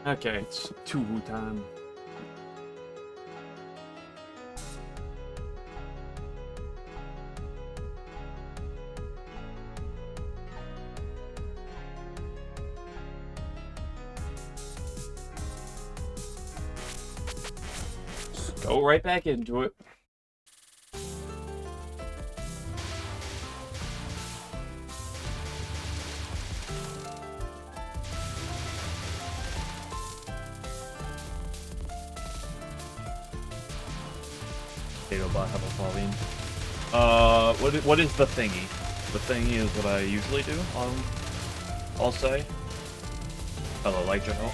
Okay, it's Touhou time. Go right back into it. Bot have a volume. What is the thingy? The thingy is what I usually do. I'll say. Hello, light general.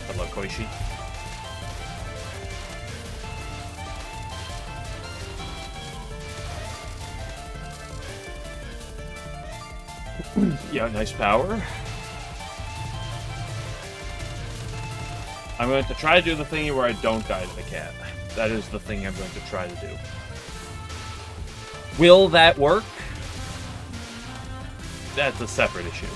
Hello, Koishi. Yeah, nice power. I'm going to try to do the thingy where I don't die to the cat. That is the thing I'm going to try to do. Will that work? That's a separate issue.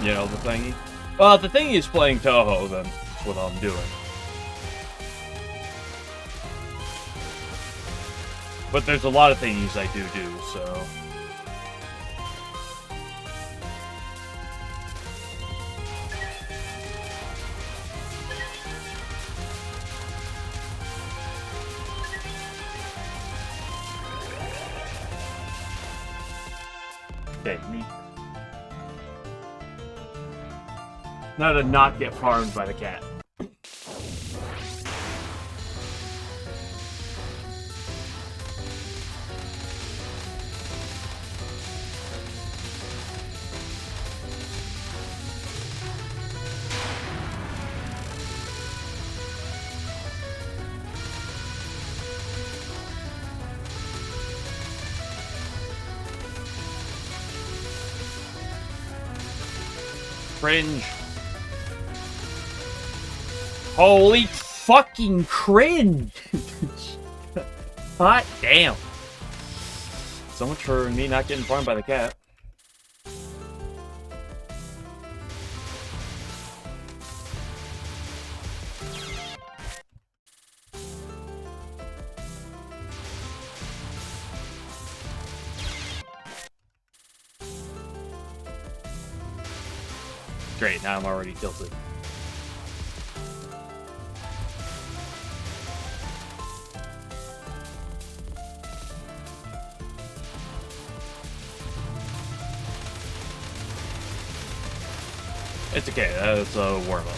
You know the thingy? Well, if the thingy is playing Touhou, then that's what I'm doing. But there's a lot of thingies I do, so... Okay, me. Now to not get farmed by the cat. Cringe. Holy fucking cringe! Hot damn. So much for me not getting farmed by the cat. Great, now I'm already tilted. It's okay, that's a warm-up.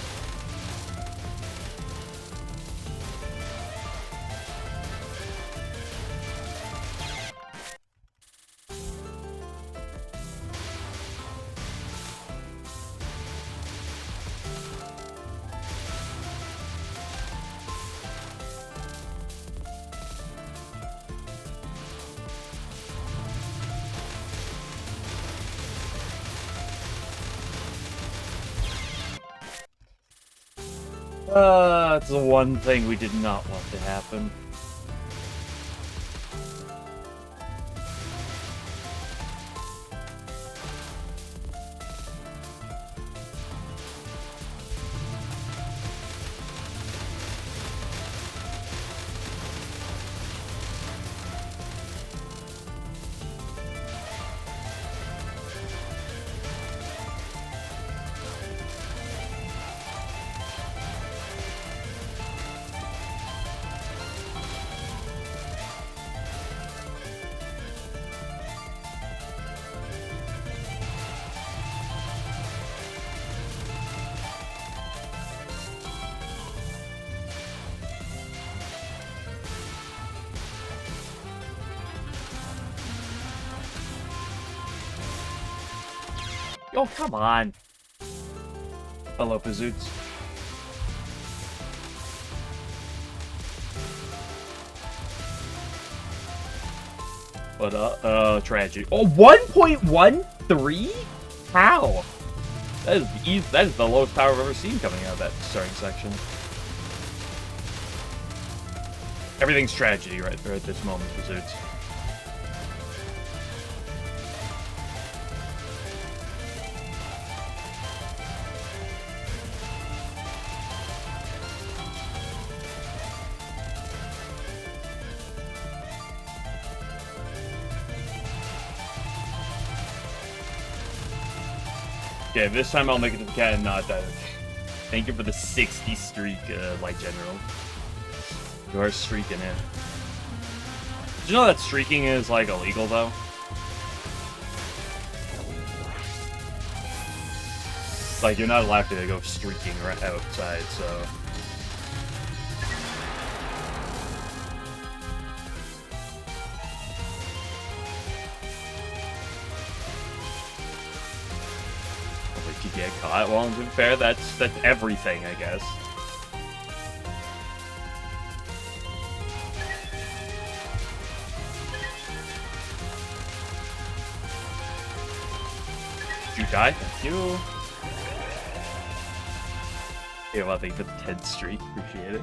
That's the one thing we did not want to happen. Oh, come on. Hello, Pazoots. But, tragic. Oh, 1.13? How? That is the lowest power I've ever seen coming out of that starting section. Everything's tragedy right at this moment, Wizards. Okay, this time I'll make it to the cat and not damage. Thank you for the 60 streak, Light General. You are streaking in. Did you know that streaking is, like, illegal, though? Like, you're not allowed to go streaking right outside, so... You get caught. Well, to be fair, that's everything, I guess. Did you die? Thank you. Yeah, well, thank you for the 10 streak. Appreciate it.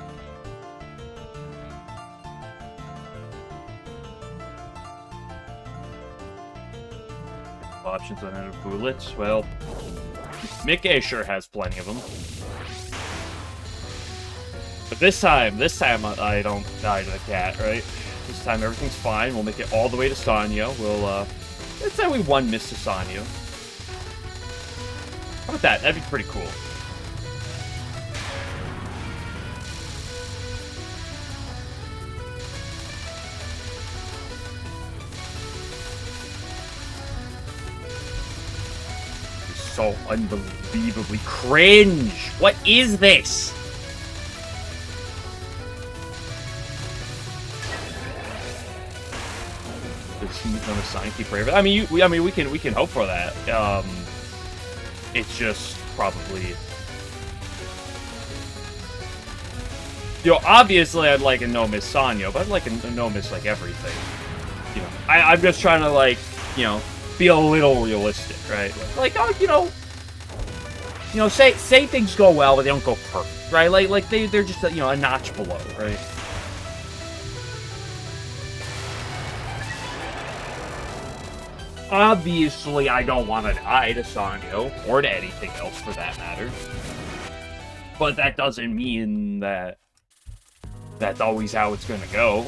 Options on out of bullets. Well, Mickey sure has plenty of them. But this time I don't die to the cat, right? This time everything's fine. We'll make it all the way to Sanyo. We'll, let's say we one miss to Sanyo. How about that? That'd be pretty cool. So unbelievably cringe. What is this? There's no sign. Keep praying. I mean, we can hope for that. It's just probably, you know, obviously I'd like a no miss Sanyo, but I'd like a no miss like everything. You know, I'm just trying to, like, you know, be a little realistic, right? Like, oh, you know, say things go well, but they don't go perfect, right? Like they're just, you know, a notch below, right? Obviously, I don't want to die to Sanyo, or to anything else for that matter. But that doesn't mean that that's always how it's gonna go.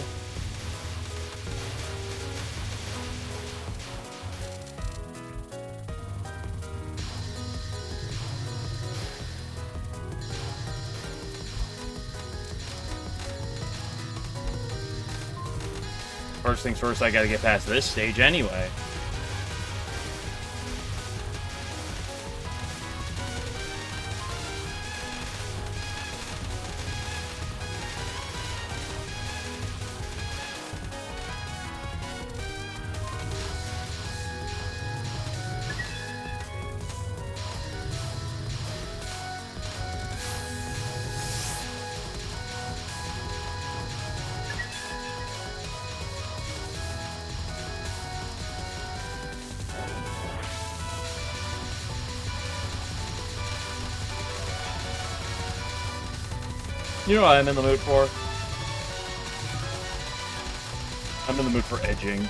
First things first, I gotta get past this stage anyway. You know what I'm in the mood for? I'm in the mood for edging.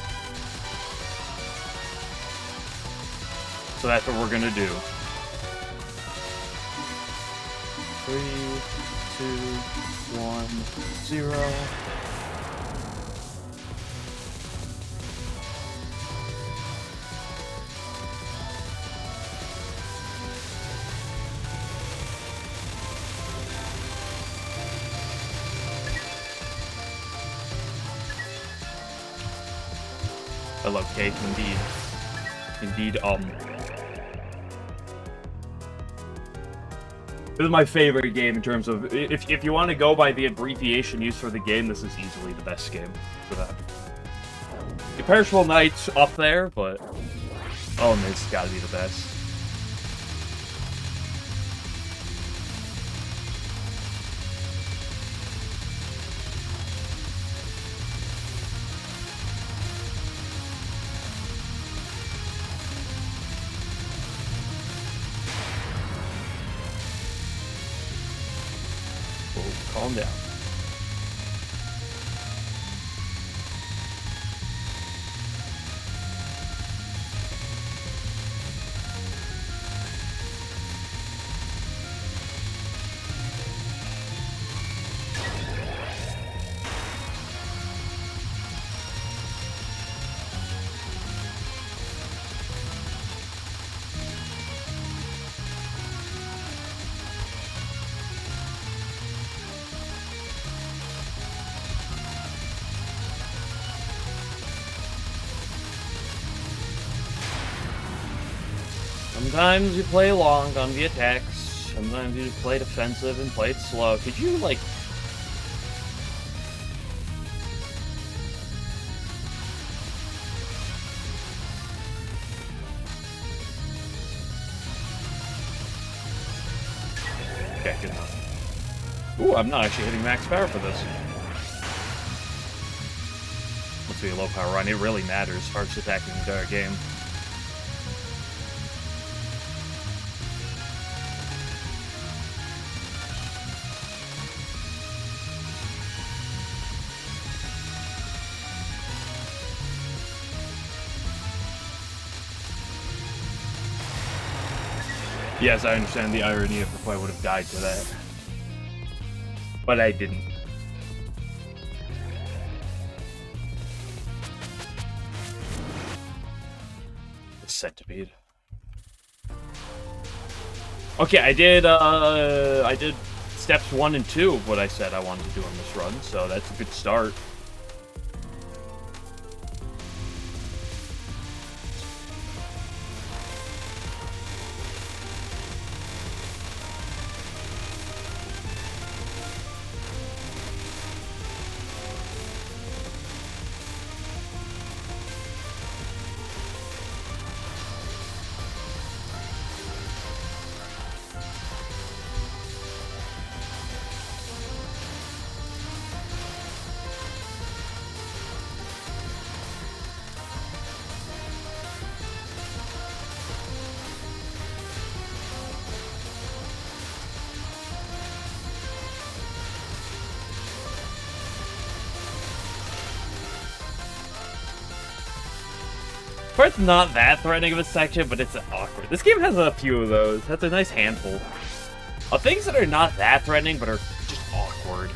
So that's what we're gonna do. 3, 2, 1, 0. Hello, Kate. Indeed. This is my favorite game in terms of, if you want to go by the abbreviation used for the game, this is easily the best game for that. The Perishable Knight's up there, but it's gotta be the best. Whoa, calm down. Sometimes you play long on the attacks, sometimes you play defensive and play it slow. Could you, like... Okay, good enough. Ooh, I'm not actually hitting max power for this. Must be a low power run. It really matters. Hardest attack in the entire game. Yes, I understand the irony if I would have died to that. But I didn't. The centipede. Okay, I did steps 1 and 2 of what I said I wanted to do on this run, so that's a good start. It's not that threatening of a section, but it's awkward. This game has a few of those. That's a nice handful of things that are not that threatening, but are just awkward.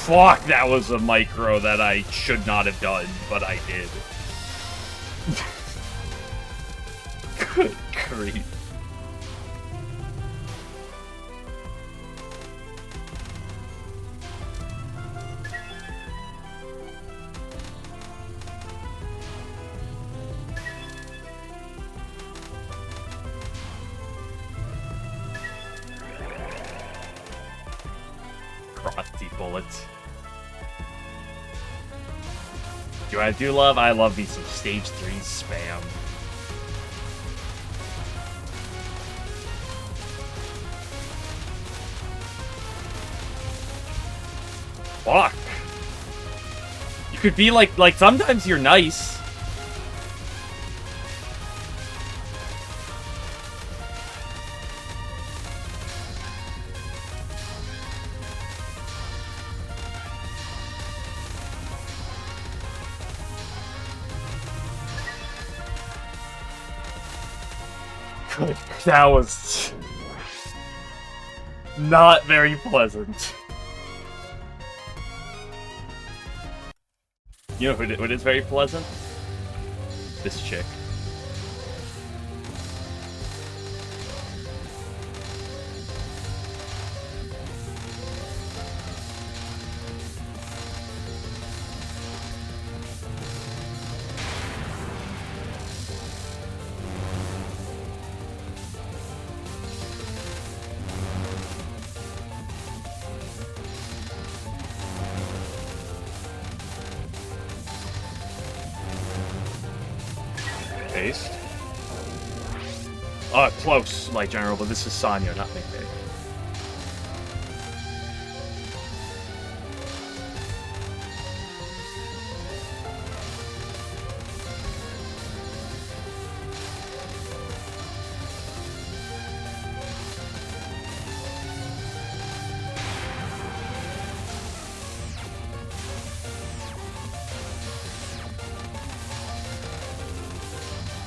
Fuck, that was a micro that I should not have done, but I did. Good grief. Bullets. Do I do love? I love me some stage 3 spam. Fuck. You could be like sometimes you're nice. That was not very pleasant. You know what is very pleasant? This chick. Close, like General, but this is Sanyo, not Nick.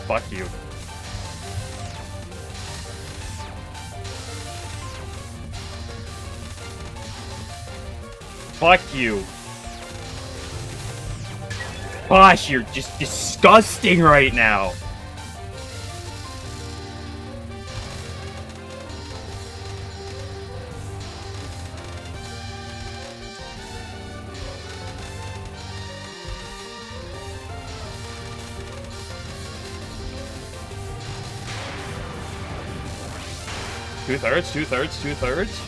Fuck you. Fuck you. Gosh, you're just disgusting right now. Two-thirds, two-thirds, two-thirds.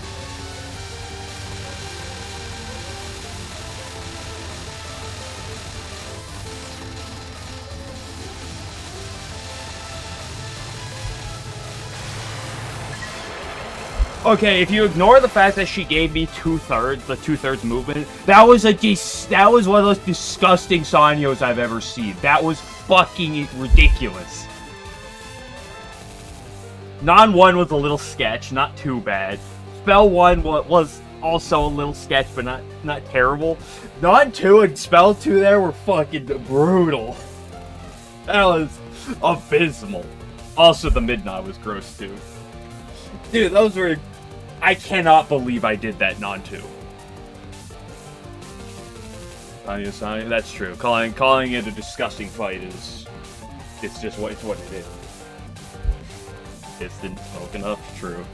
Okay, if you ignore the fact that she gave me two-thirds, the two-thirds movement, that was one of those disgusting Sanyos I've ever seen. That was fucking ridiculous. Non-1 was a little sketch, not too bad. Spell 1 was also a little sketch, but not terrible. Non-2 and Spell 2 there were fucking brutal. That was abysmal. Also, the mid-nod was gross, too. Dude, those were... I cannot believe I did that non-2. Sanya, that's true. Calling it a disgusting fight is... It's just what it is. It's didn't smoke enough, true.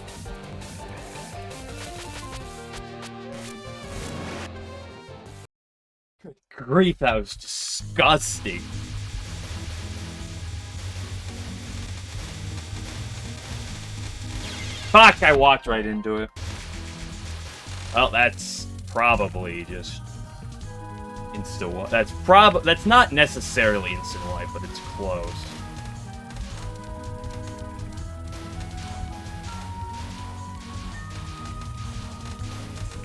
Good grief, that was disgusting. Fuck, I walked right into it. Well, that's probably just insta-wipe. That's not necessarily instant-wipe, but it's close.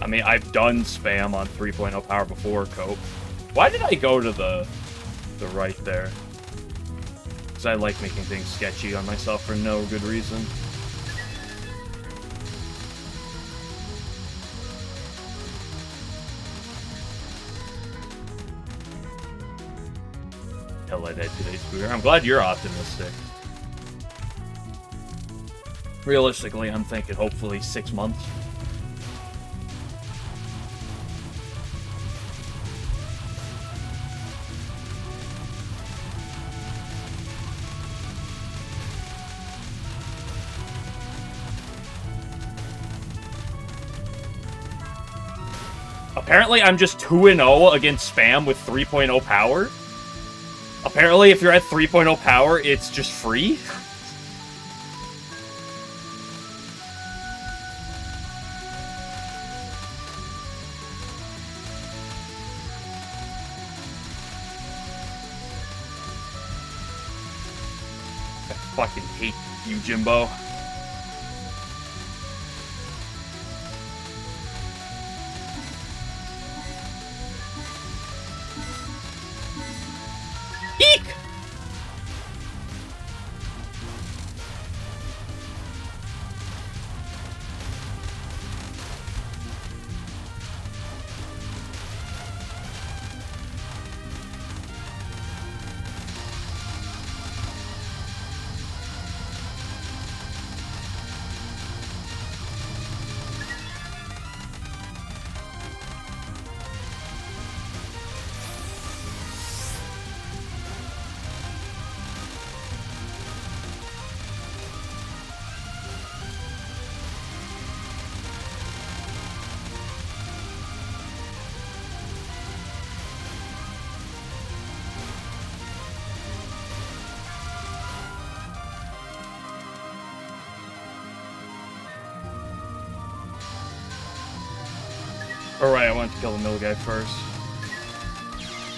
I mean, I've done spam on 3.0 power before, Cope. Why did I go to the right there? Because I like making things sketchy on myself for no good reason. Hell, I did today's booter. I'm glad you're optimistic. Realistically, I'm thinking hopefully 6 months. Apparently, I'm just 2-0 against spam with 3.0 power. Apparently, if you're at 3.0 power, it's just free. I fucking hate you, Jimbo. Eek! Alright, I wanted to kill the middle guy first.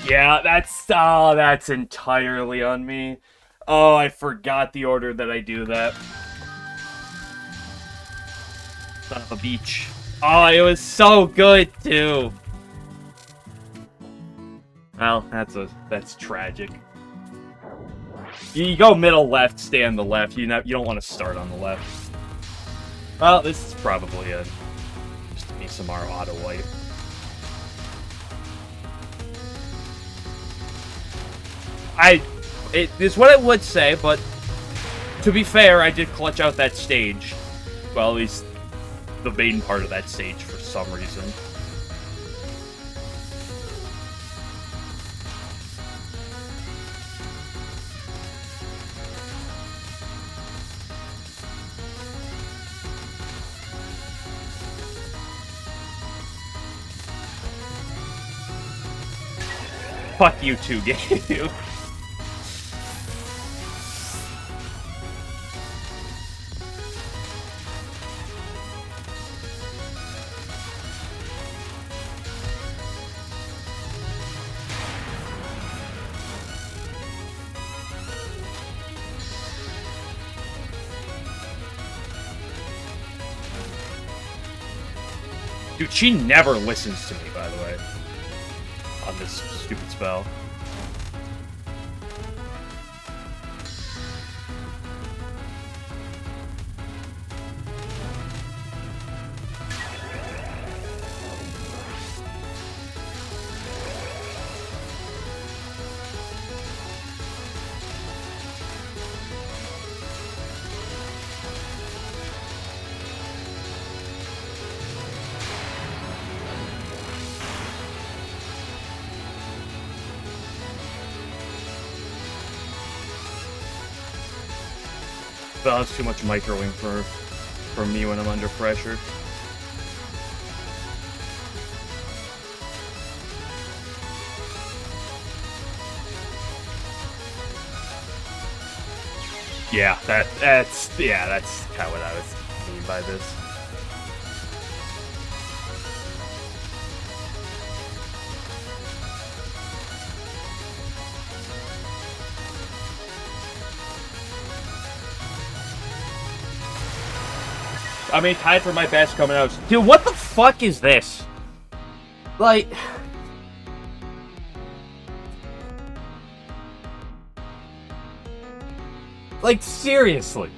Yeah, that's entirely on me. Oh, I forgot the order that I do that. Son of a beach. Oh, it was so good, too. Well, that's tragic. You go middle left, stay on the left. You don't want to start on the left. Well, this is probably a ASMR auto wipe. It is what I would say, but to be fair, I did clutch out that stage. Well, at least the main part of that stage for some reason. Fuck you too, game. Dude, she never listens to me, by the way. On this stupid spell. Well, that's too much microwing for me when I'm under pressure. Yeah, that's kind of what I was mean by this. I mean, tied for my best coming out. Dude, what the fuck is this? Like... Like, seriously.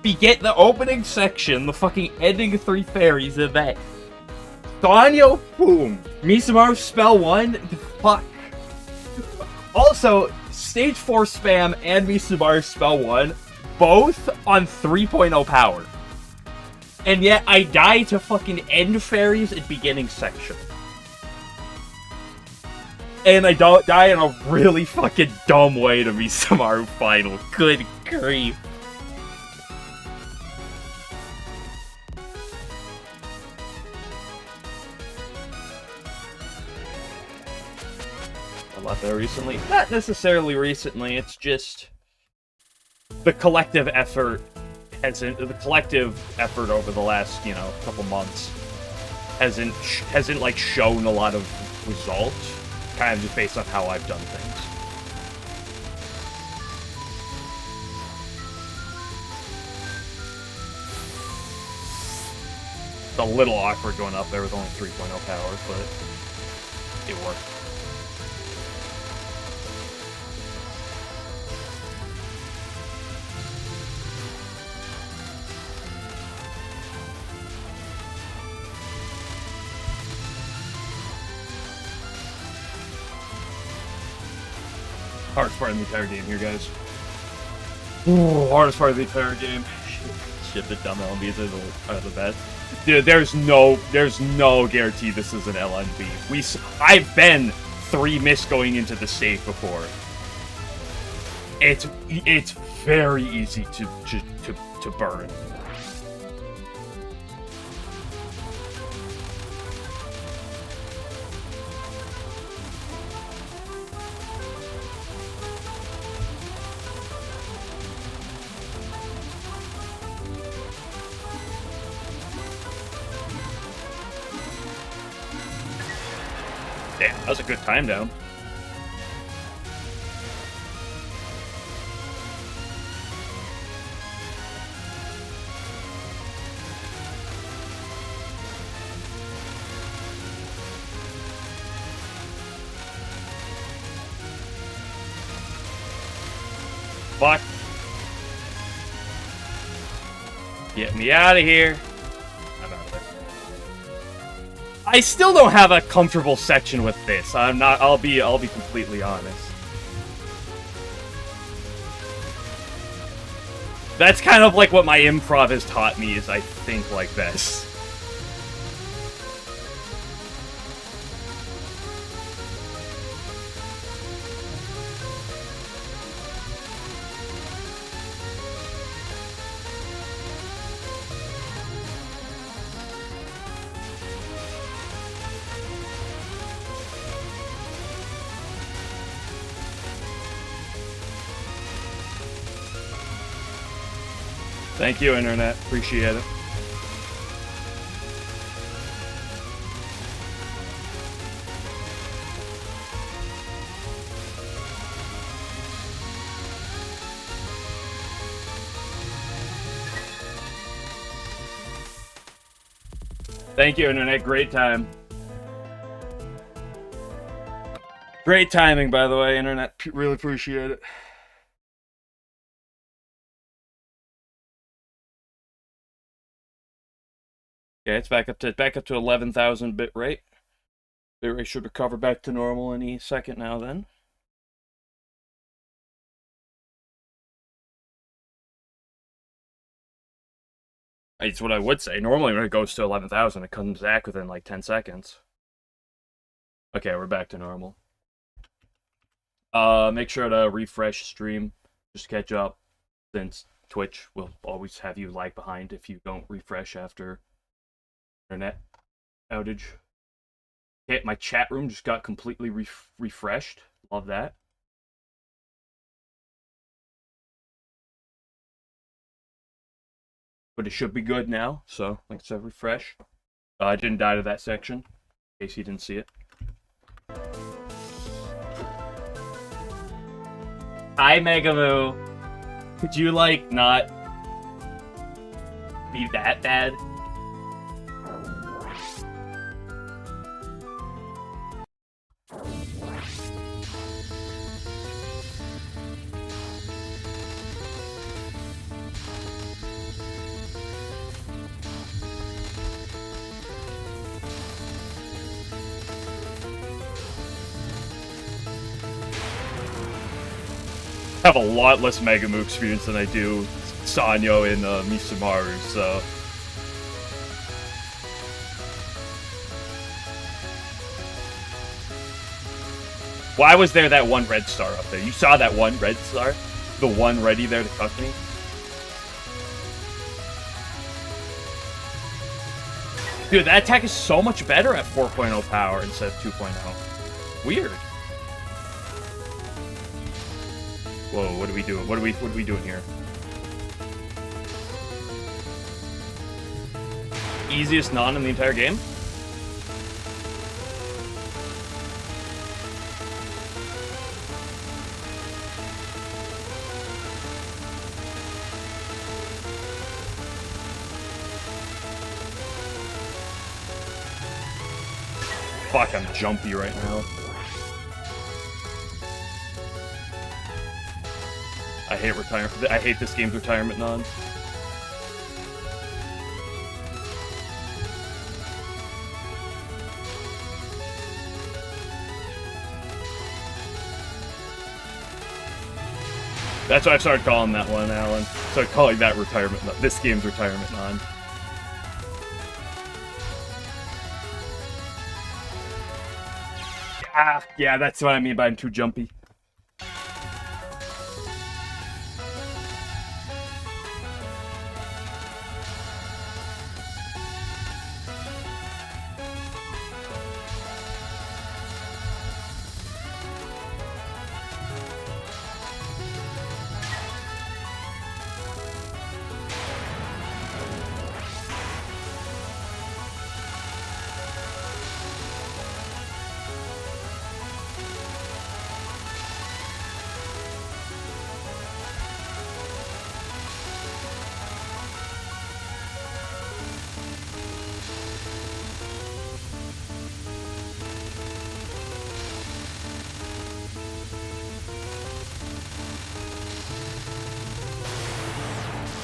Begin the opening section, the fucking ending 3 fairies of that. Sanyo, boom. Misamaru spell 1, fuck. Also, stage 4 spam and Misamaru spell 1, both on 3.0 power. And yet, I die to fucking end fairies at beginning section. And I don't die in a really fucking dumb way to Misamaru final. Good grief. A lot there recently. Not necessarily recently, it's just the collective effort over the last, couple months hasn't like shown a lot of results. Kind of just based on how I've done things. It's a little awkward going up there with only 3.0 power, but it worked. Hardest part of the entire game here, guys. Ooh, hardest part of the entire game. Shit, the dumb LNBs are the best. Dude, there's no guarantee this is an LNB. I've been 3 miss going into the save before. It's very easy to burn. Damn, that was a good time down. Fuck. Get me out of here. I'm out of there. I still don't have a comfortable section with this. I'm not. I'll be completely honest. That's kind of like what my improv has taught me. Is I think like this. Thank you, Internet. Appreciate it. Thank you, Internet. Great time. Great timing, by the way, Internet. Really appreciate it. Yeah, it's back up to 11,000 bit rate. Bit rate should recover back to normal any second now. Then. It's what I would say. Normally, when it goes to 11,000, it comes back within like 10 seconds. Okay, we're back to normal. Make sure to refresh stream just to catch up, since Twitch will always have you lag behind if you don't refresh after internet outage. Okay, my chat room just got completely refreshed. Love that. But it should be good now, so like I said, refresh. I didn't die to that section, in case you didn't see it. Hi, Megamoo. Could you, like, not be that bad? I have a lot less Megamoo experience than I do Sanyo and Misumaru, so... Why was there that one red star up there? You saw that one red star? The one ready there to cuff me? Dude, that attack is so much better at 4.0 power instead of 2.0. Weird. Whoa, what are we doing? What are we doing here? Easiest non in the entire game? Fuck, I'm jumpy right now. I hate retirement. I hate this game's retirement non. That's why I started calling that one, Alan. Started calling that retirement non. This game's retirement non. Ah, yeah, that's what I mean by I'm too jumpy.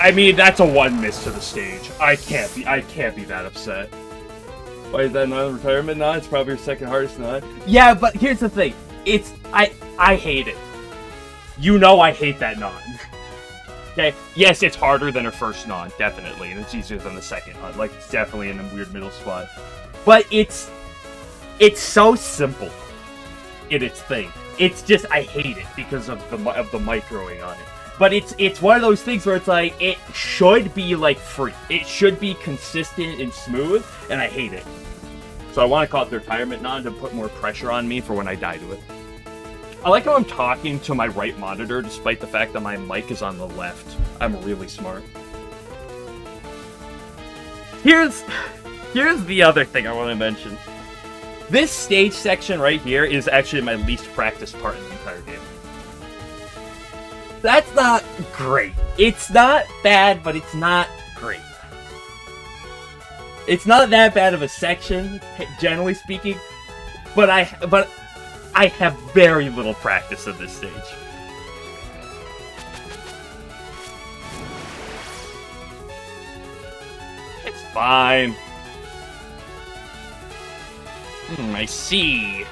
I mean, that's a one miss to the stage. I can't be that upset. Why is that not a retirement nod? It's probably your second hardest nod. Yeah, but here's the thing. I hate it. You know I hate that nod. Okay, yes, it's harder than her first nod, definitely, and it's easier than the second nod. Like, it's definitely in a weird middle spot. But it's so simple in its thing. It's just, I hate it because of the microing on it. But it's one of those things where it's like, it should be like free. It should be consistent and smooth, and I hate it. So I want to call it the retirement nod to put more pressure on me for when I die to it. I like how I'm talking to my right monitor despite the fact that my mic is on the left. I'm really smart. Here's the other thing I want to mention. This stage section right here is actually my least practiced part in the entire game. That's not great. It's not bad, but it's not great. It's not that bad of a section, generally speaking, but I have very little practice of this stage. It's fine. I see.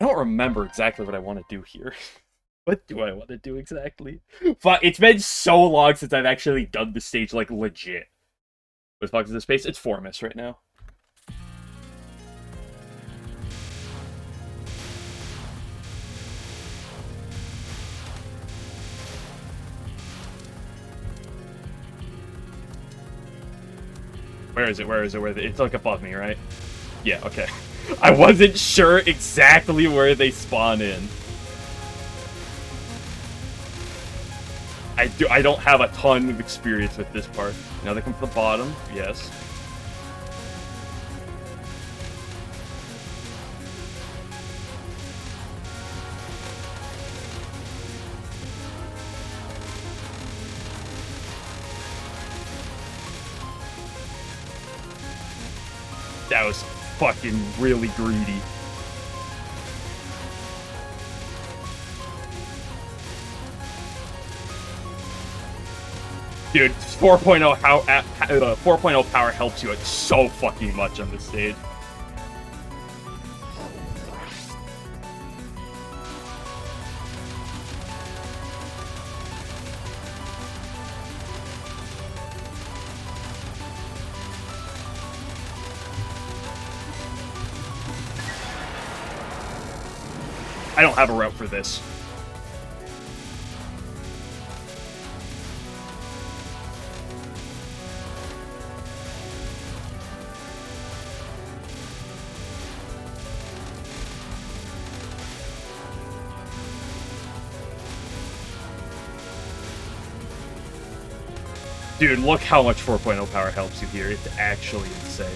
I don't remember exactly what I want to do here. What do I want to do exactly? Fuck, it's been so long since I've actually done this stage, like, legit. What the fuck is this space? It's Formus right now. Where is it? Where is it? It's like above me, right? Yeah, okay. I wasn't sure exactly where they spawn in. I don't have a ton of experience with this part. Now they come from the bottom, yes. That was fucking really greedy. Dude, 4.0 4.0 power helps you so fucking much on this stage. I don't have a route for this. Dude, look how much 4.0 power helps you here. It's actually insane.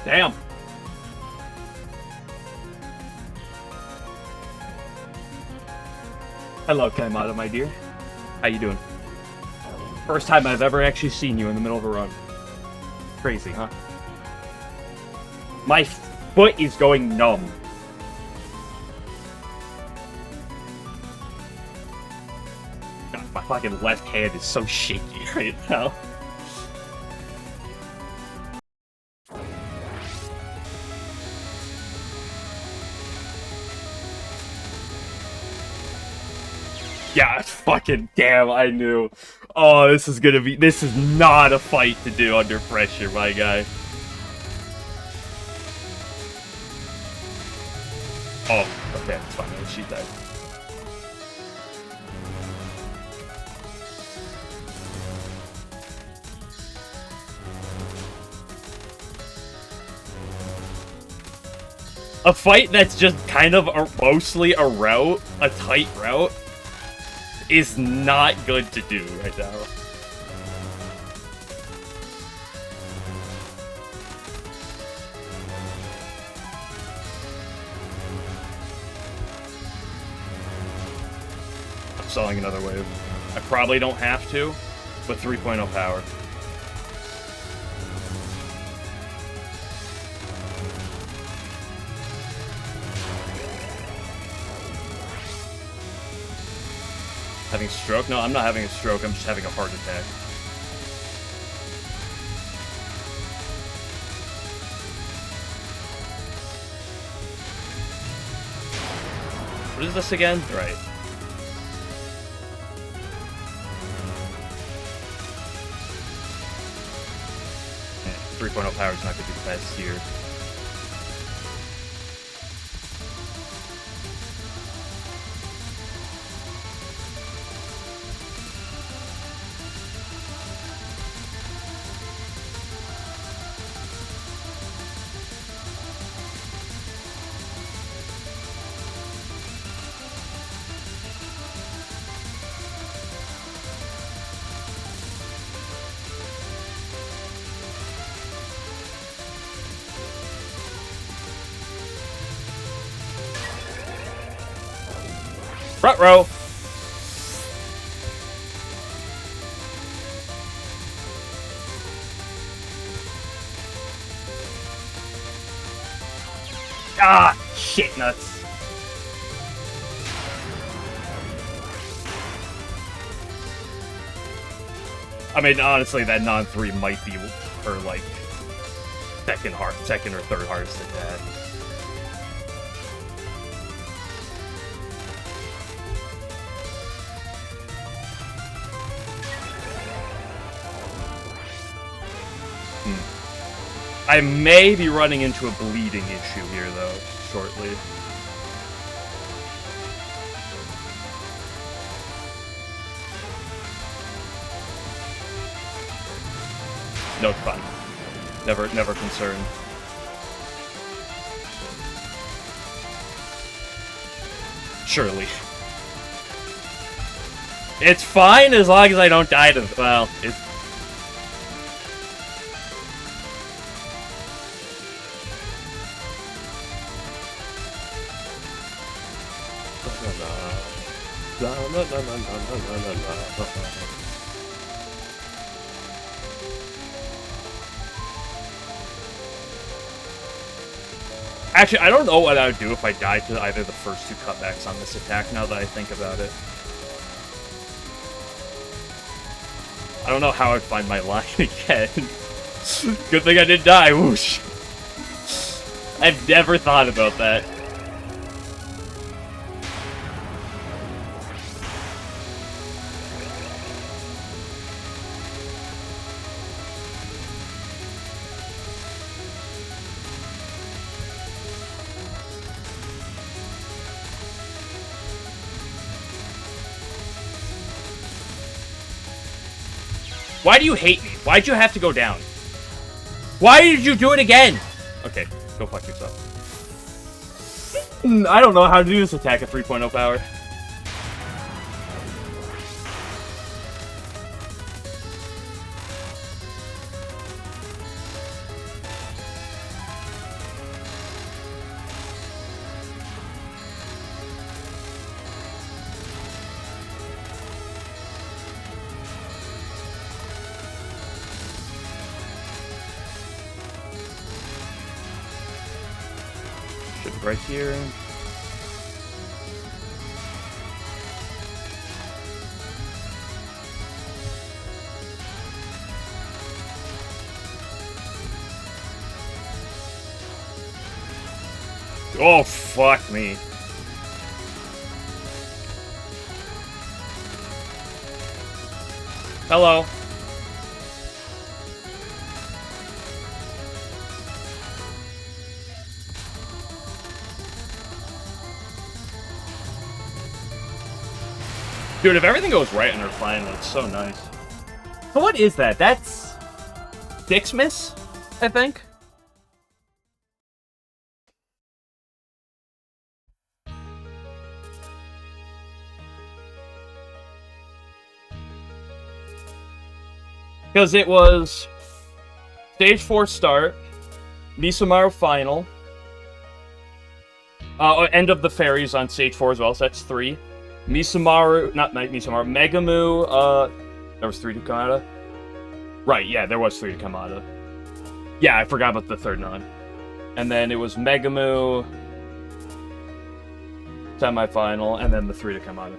Damn. Hello, Kaimata, my dear. How you doing? First time I've ever actually seen you in the middle of a run. Crazy, huh? My foot is going numb. God, my fucking left hand is so shaky right now. Yeah, fucking damn, I knew. Oh, this is not a fight to do under pressure, my guy. Oh, okay, it's fine, she died. A fight that's just kind of mostly a route, a tight route, is not good to do right now. I'm selling another wave. I probably don't have to, but 3.0 power. Having a stroke? No, I'm not having a stroke. I'm just having a heart attack. What is this again? Right. 3.0 power is not going to be the best here. Front row. Ah, shit nuts. I mean, honestly, that non-3 might be her, like, second or third hardest attack. I may be running into a bleeding issue here, though, shortly. No, it's fine. Never concerned. Surely. It's fine as long as I don't die to... Well, it's... Actually, I don't know what I would do if I died to either the first two cutbacks on this attack, now that I think about it. I don't know how I'd find my line again. Good thing I didn't die, whoosh. I've never thought about that. Why do you hate me? Why'd you have to go down? Why did you do it again? Okay, go fuck yourself. I don't know how to do this attack at 3.0 power. Right here. Oh, fuck me. Hello. Dude, if everything goes right in her final, it's so nice. So what is that? That's... Dixmas, I think? Because it was... Stage 4 start, Misumaru final, end of the fairies on stage 4 as well, so that's 3. Misumaru, not Misumaru, Megamu, there was 3 to Kamada. Right, yeah, there was 3 to Kamada. Yeah, I forgot about the third non. And then it was Megamu, semi-final, and then the 3 to Kamada.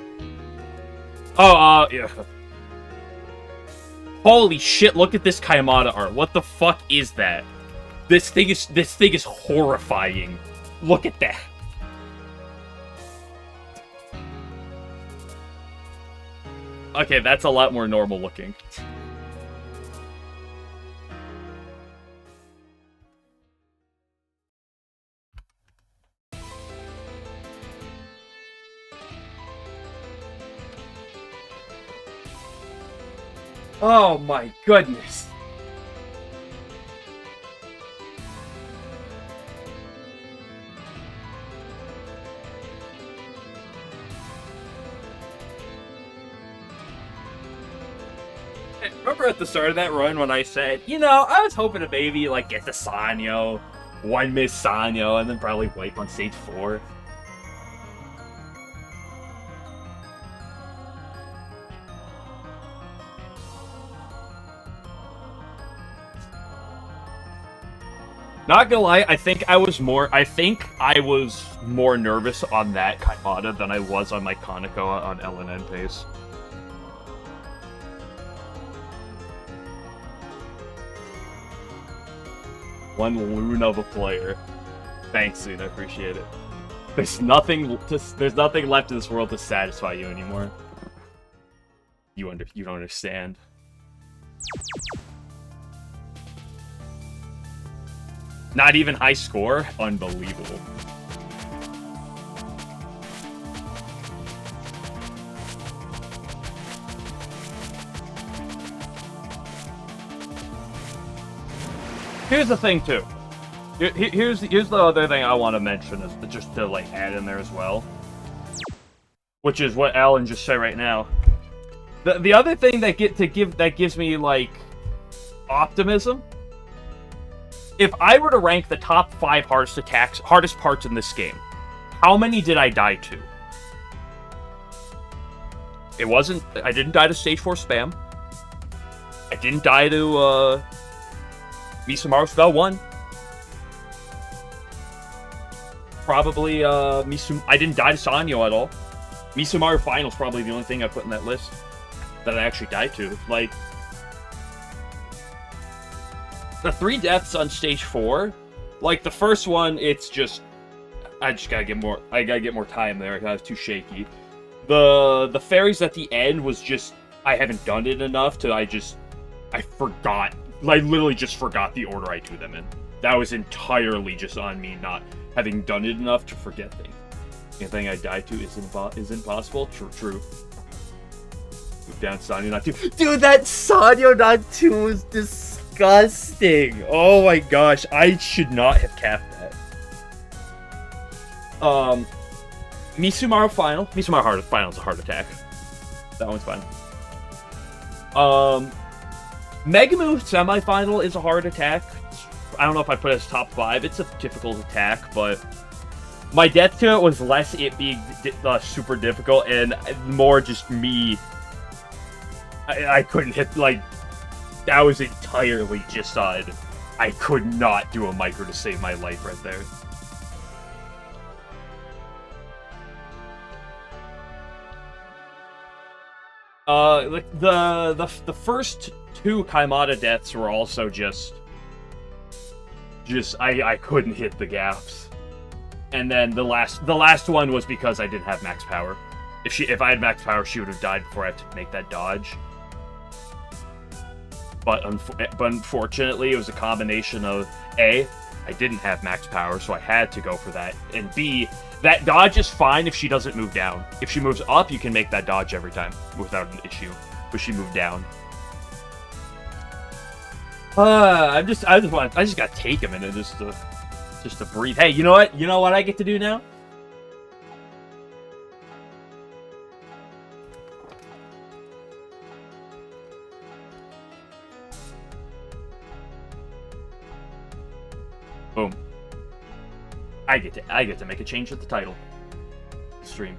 Oh, yeah. Holy shit, look at this Kaimata art. What the fuck is that? This thing is horrifying. Look at that. Okay, that's a lot more normal looking. Oh my goodness. Remember at the start of that run when I said, you know, I was hoping to maybe, like, get the Sanyo, one miss Sanyo, and then probably wipe on stage 4. Not gonna lie, I think I was more nervous on that Kaimata than I was on my Kaneko on LNN pace. One loon of a player. Thanks, Soon. I appreciate it. There's nothing left in this world to satisfy you anymore. You don't understand. Not even high score? Unbelievable. Here's the thing, too. Here's the other thing I want to mention, is just to, like, add in there as well. Which is what Alan just said right now. The other thing that gives me, like, optimism. If I were to rank the top 5 hardest parts in this game, how many did I die to? I didn't die to stage 4 spam. I didn't die to, Misumaru Spell 1. Probably, I didn't die to Sanyo at all. Misumaru Final's probably the only thing I put in that list that I actually died to. Like, the 3 deaths on stage 4, like, the first one, it's just, I gotta get more time there. I was too shaky. The fairies at the end was just, I haven't done it enough to, I forgot. I literally just forgot the order I do them in. That was entirely just on me not having done it enough to forget things. Anything I died to is impossible. True. Move down Sanyo not 2. Dude, that Sanyo not 2 was disgusting. Oh my gosh, I should not have capped that. Misumaru Final. Misumaru Final is a heart attack. That one's fine. Megamu Semifinal is a hard attack. I don't know if I put it as top 5. It's a difficult attack, but my death to it was less it being super difficult and more just me. I couldn't hit, like, that was entirely just on. I could not do a micro to save my life right there. Like the first 2 Kaimata deaths were also just I couldn't hit the gaps. And then the last one was because I didn't have max power. If I had max power, she would have died before I had to make that dodge. But unfortunately, it was a combination of A, I didn't have max power, so I had to go for that, and B, that dodge is fine if she doesn't move down. If she moves up, you can make that dodge every time without an issue. But she moved down. I just gotta take a minute just to breathe. Hey, you know what? You know what I get to do now? Boom. I get to make a change at the title. Stream.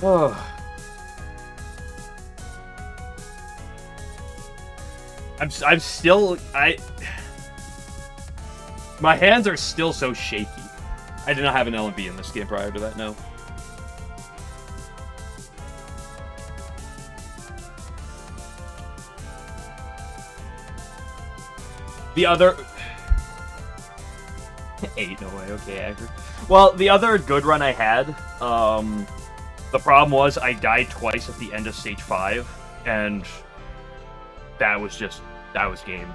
Oh. I'm still my hands are still so shaky. I did not have an LNB in this game prior to that. No. The other 8, no way. Okay, accurate. Well, the other good run I had, the problem was I died twice at the end of stage 5, and that was game.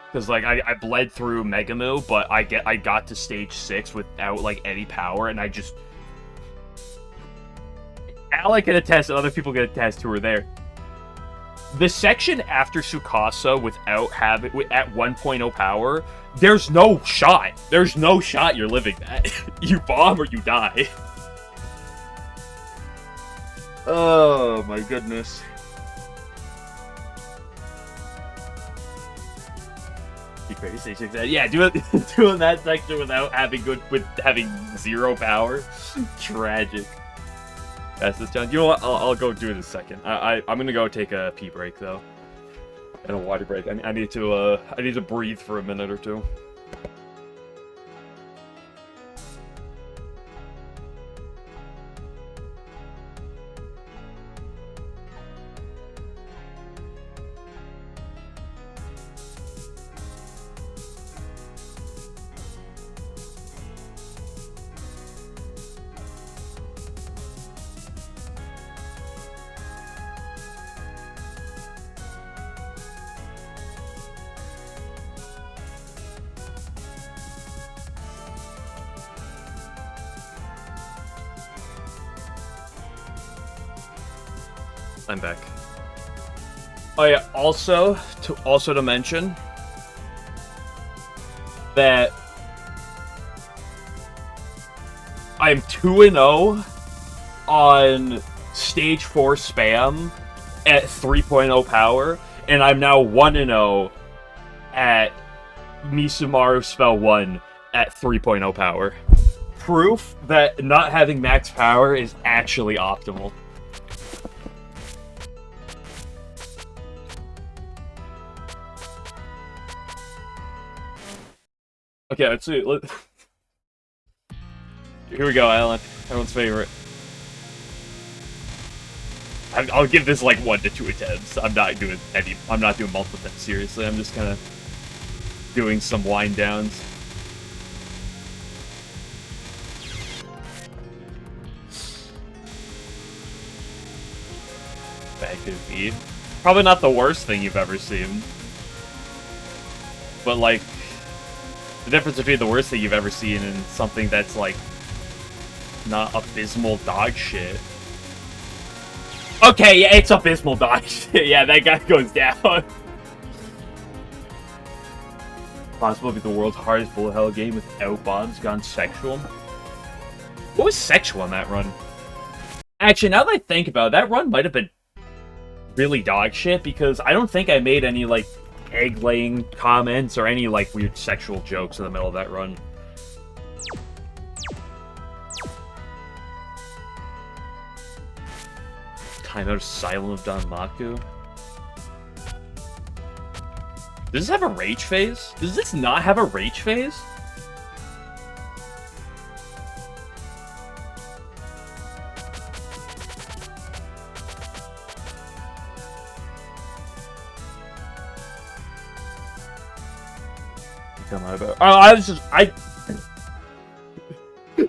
Because like I bled through Megamoo, but I got to stage 6 without like any power, and I just Alec can attest, and other people can attest who were there. The section after Tsukasa without having at 1.0 power, there's no shot. There's no shot you're living that. You bomb or you die. Oh my goodness. Crazy. Yeah, doing that section without having having 0 power, tragic. That's this, John. You know what? I'll go do it in a second. I'm gonna go take a pee break though, and a water break. I need to breathe for a minute or two. I'm back. Oh yeah, also to mention that I'm 2-0 on stage 4 spam at 3.0 power, and I'm now 1-0 at Misumaru Spell 1 at 3.0 power. Proof that not having max power is actually optimal. Okay, let's see. Here we go, Alan. Everyone's favorite. I'll give this like 1 to 2 attempts. I'm not doing multiple attempts seriously. I'm just kind of doing some wind downs. Back to the probably not the worst thing you've ever seen, but like. The difference between the worst thing you've ever seen and something that's, like, not abysmal dog shit. Okay, yeah, it's abysmal dog shit. Yeah, that guy goes down. Possible to be the world's hardest bullet hell game without bombs gone sexual. What was sexual on that run? Actually, now that I think about it, that run might have been really dog shit, because I don't think I made any, like, egg-laying comments or any, like, weird sexual jokes in the middle of that run. Timeout of Silent of Danmaku. Does this have a rage phase? Does this not have a rage phase?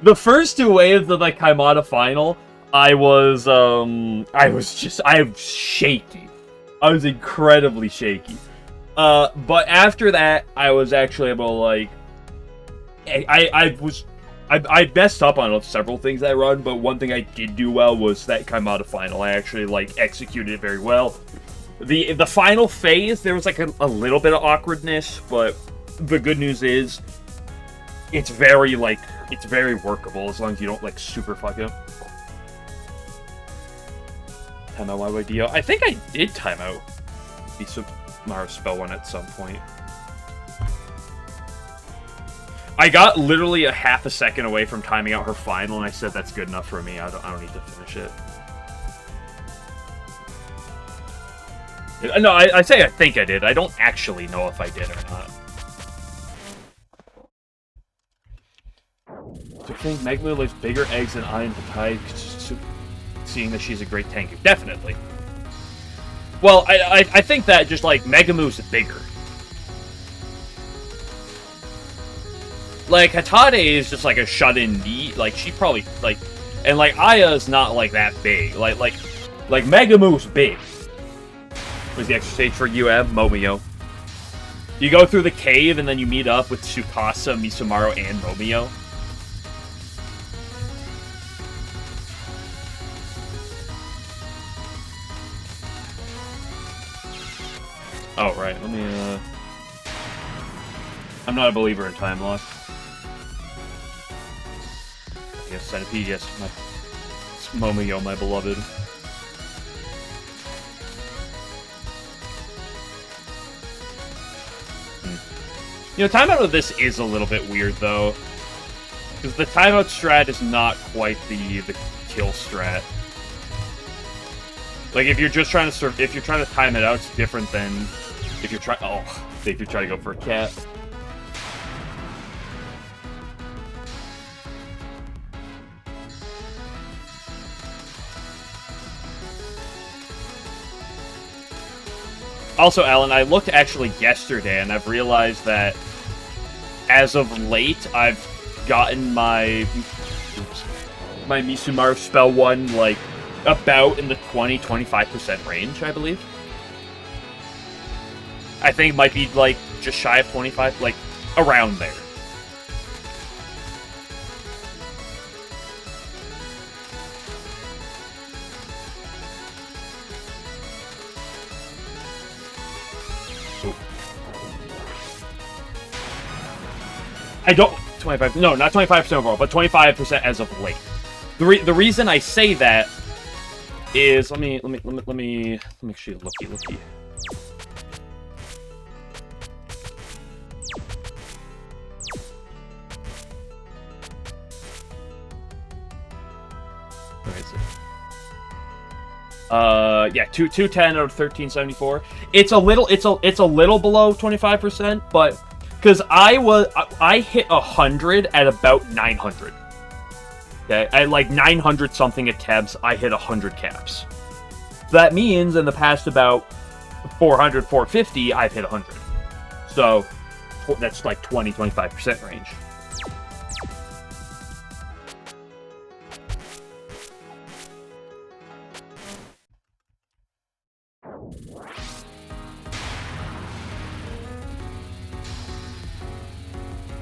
The first 2 waves of the Kaimata final, I was shaky. I was incredibly shaky. But after that, I was actually able to, like, I messed up on several things I run, but one thing I did do well was that Kaimata final. I actually, like, executed it very well. The final phase, there was, like, a little bit of awkwardness, but the good news is, it's very workable as long as you don't, like, super fuck up. Timeout YYDO. I think I did timeout Misumaru Spell 1 at some point. I got literally a half a second away from timing out her final, and I said that's good enough for me. I don't need to finish it. No, I say I think I did. I don't actually know if I did or not. Do you think Megamo lays bigger eggs than I in the tide, seeing that she's a great tank? Definitely. Well, I think that just, like, Megamu's bigger. Like, Hatade is just, like, a shut-in knee. Like, she probably, like... And, like, Aya's not, like, that big. Like Megamu's big. What's the extra stage for UM? Momio. You go through the cave, and then you meet up with Tsukasa, Misumaru, and Momio. Oh, right. Let me, I'm not a believer in time lock. Yes, Centipede, yes. It's Momio, my beloved. You know, timeout of this is a little bit weird, though. Because the timeout strat is not quite the kill strat. Like, if you're just trying to if you're trying to time it out, it's different than if you're trying to go for a cat. Also, Alan, I looked actually yesterday, and I've realized that as of late, I've gotten my Misumaru spell 1, like, about in the 20-25% range, I believe. I think it might be, like, just shy of 25, like, around there. Ooh. I don't... 25... No, not 25% overall, but 25% as of late. The reason I say that is... Let me actually looky. Where is it? Yeah, 210 out of 1374. It's a little below 25%, but because I hit 100 at about 900. Okay, at like 900 something attempts, I hit 100 caps. That means in the past about 400, 450, I've hit 100. So that's like 20-25% range.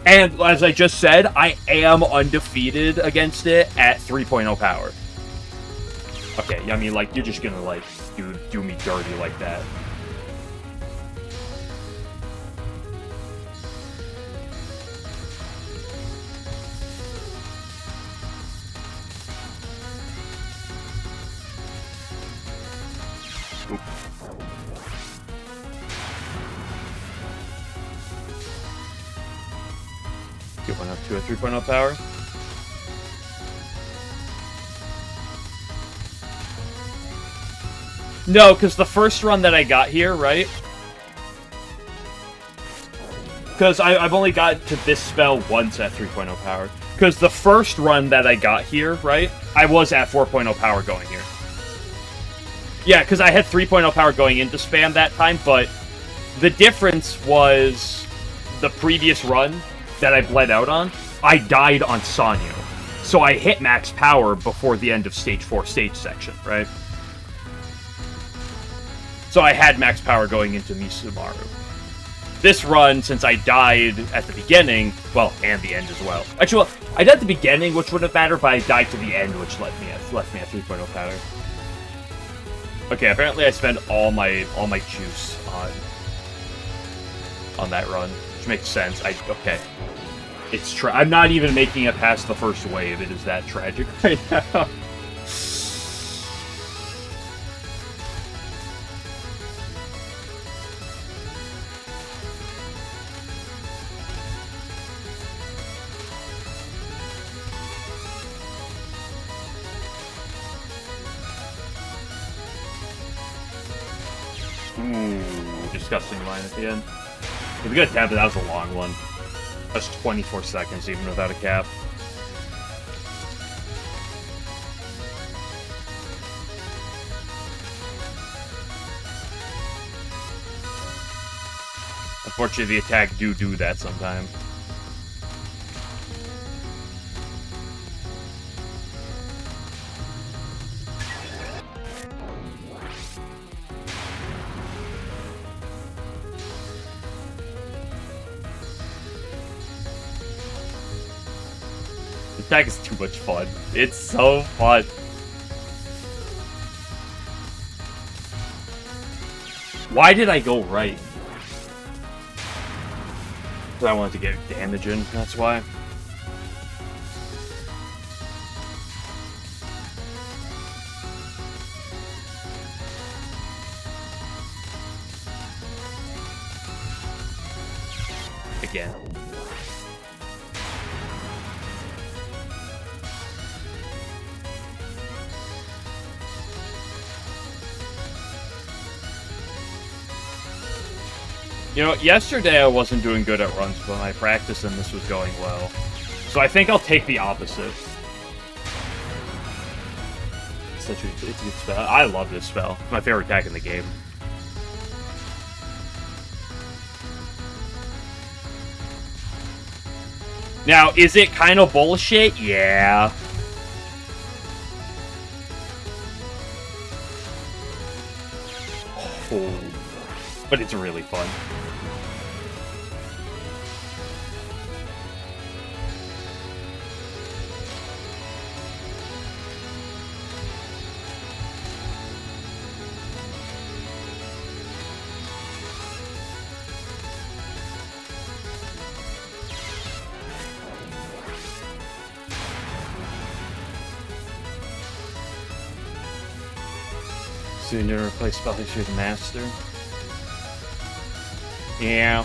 And as I just said, I am undefeated against it at 3.0 power. Okay, I mean, like, you're just gonna, like, do me dirty like that. Oop. Get one up to a 3.0 power. No, because the first run that I got here, right? Because I've only got to this spell once at 3.0 power. Because the first run that I got here, right? I was at 4.0 power going here. Yeah, because I had 3.0 power going into spam that time, but the difference was the previous run that I bled out on, I died on Sanyo. So I hit max power before the end of stage 4 stage section, right? So I had max power going into Misumaru. This run, since I died at the beginning, well, and the end as well. Actually, well, I died at the beginning, which wouldn't have mattered, but I died to the end, which left me at 3.0 power. Okay, apparently I spent all my juice on that run, which makes sense. Okay. I'm not even making it past the first wave. It is that tragic right now. Ooh, disgusting line at the end. It was a good attempt, but that was a long one. That's 24 seconds, even without a cap. Unfortunately, the attack do that sometimes. The attack is too much fun. It's so fun. Why did I go right? I wanted to get damage in, that's why. Again. You know, yesterday I wasn't doing good at runs, but my practice in this was going well. So I think I'll take the opposite. It's a good spell. I love this spell. It's my favorite attack in the game. Now, is it kind of bullshit? Yeah. Oh, but it's really fun. Soon to replace spell history with master. Yeah.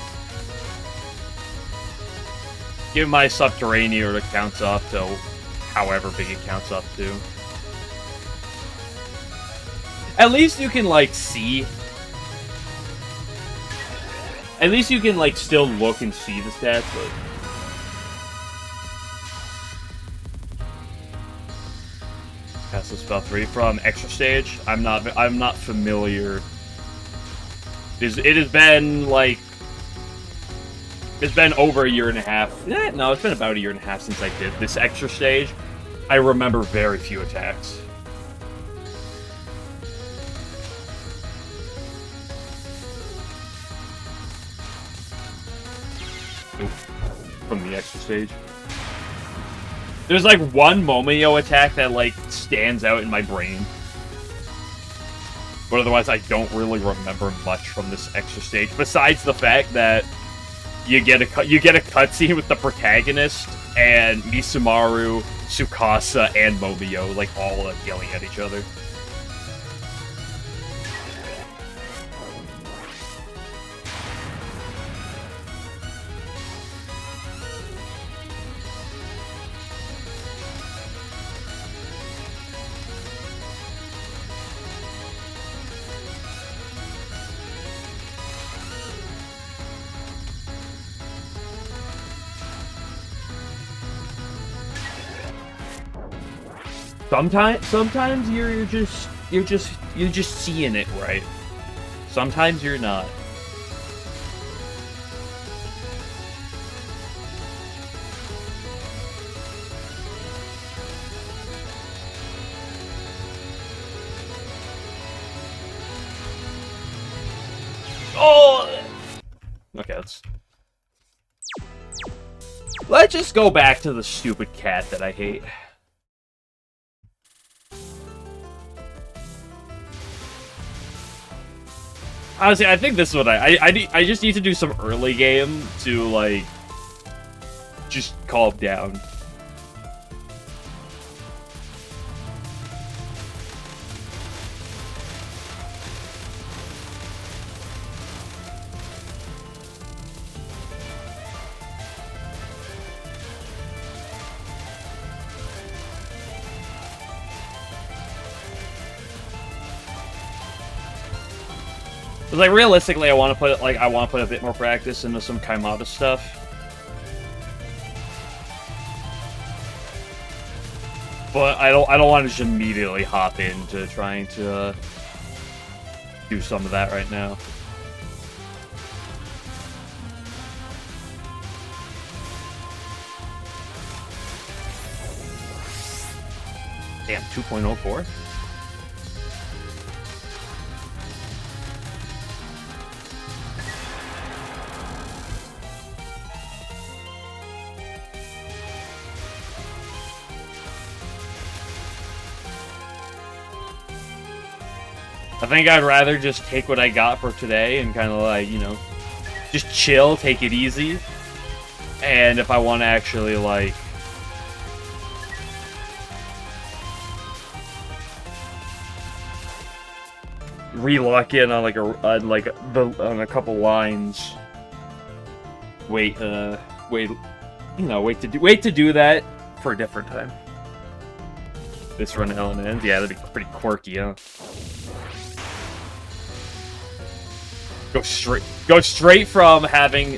Give my subterranean that counts up to however big it counts up to. At least you can, like, see. At least you can, like, still look and see the stats, but... Passive spell 3 from extra stage. I'm not familiar. It has been like it's been over a year and a half. No, it's been about a year and a half since I did this extra stage. I remember very few attacks. From the extra stage. There's like one Momio attack that like stands out in my brain. But otherwise I don't really remember much from this extra stage. Besides the fact that you get a cutscene with the protagonist and Misumaru, Tsukasa, and Momio like all yelling at each other. Sometimes you're just seeing it right. Sometimes you're not. Oh! Okay, let's just go back to the stupid cat that I hate. Honestly, I think this is what I just need to do some early game to, like, just calm down. Cause like realistically, I want to put a bit more practice into some Kaimata stuff. But I don't want to just immediately hop into trying to do some of that right now. Damn, 2.04? I think I'd rather just take what I got for today and kind of like, you know, just chill, take it easy. And if I want to actually like re-lock in on like on a couple lines, wait to do that for a different time. This run LNNs, yeah, that'd be pretty quirky, huh? Go straight from having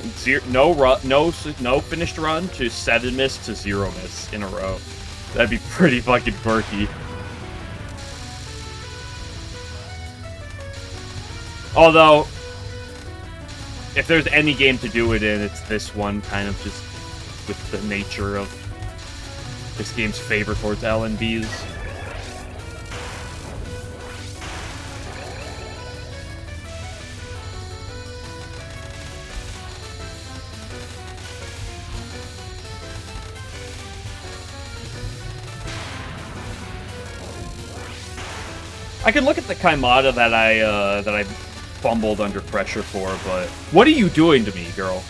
no finished run to 7 miss to 0 miss in a row. That'd be pretty fucking quirky. Although, if there's any game to do it in, it's this one, kind of just with the nature of this game's favor towards LNBs. I could look at the Kaimata that I fumbled under pressure for, but what are you doing to me, girl?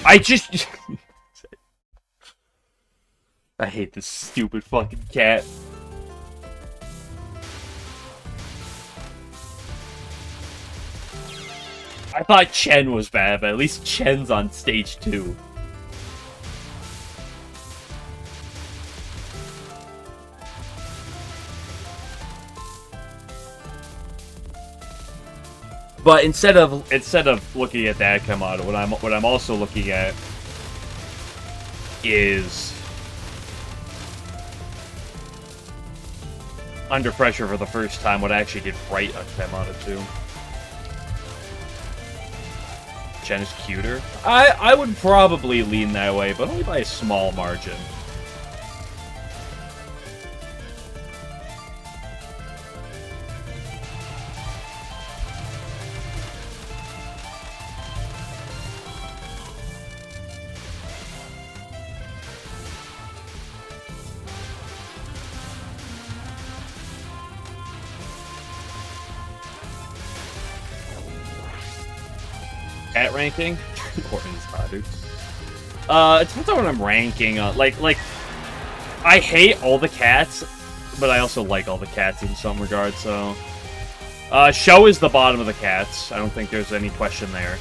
I just I hate this stupid fucking cat. I thought Chen was bad, but at least Chen's on stage 2. But instead of looking at that Kaimata, what I'm also looking at is under pressure for the first time what I actually did right on Kaimata 2. Chen is cuter. I would probably lean that way, but only by a small margin. Cat ranking? Gordon's hotter. It depends on what I'm ranking. Like, I hate all the cats, but I also like all the cats in some regard, so... Show is the bottom of the cats. I don't think there's any question there.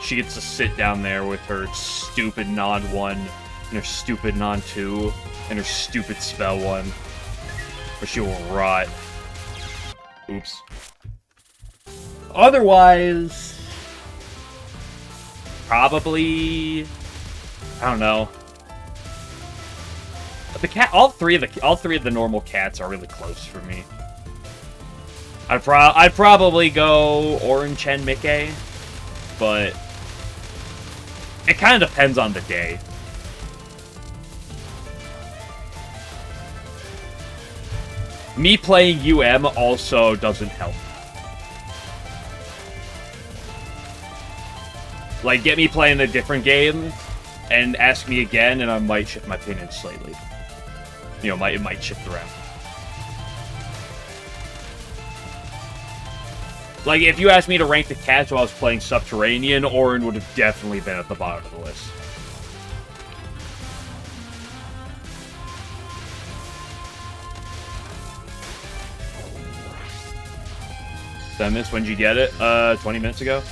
She gets to sit down there with her stupid Nod 1, and her stupid Nod 2, and her stupid Spell 1. Or she will rot. Oops. Otherwise, probably, I don't know. The cat, all three of the normal cats are really close for me. I'd probably go Orange Chen Mickey, but it kind of depends on the day. Me playing UM also doesn't help. Like, get me playing a different game, and ask me again, and I might shift my opinion slightly. You know, it might shift around. Like, if you asked me to rank the cats while I was playing Subterranean, Orin would have definitely been at the bottom of the list. Demis, when did you get it? 20 minutes ago.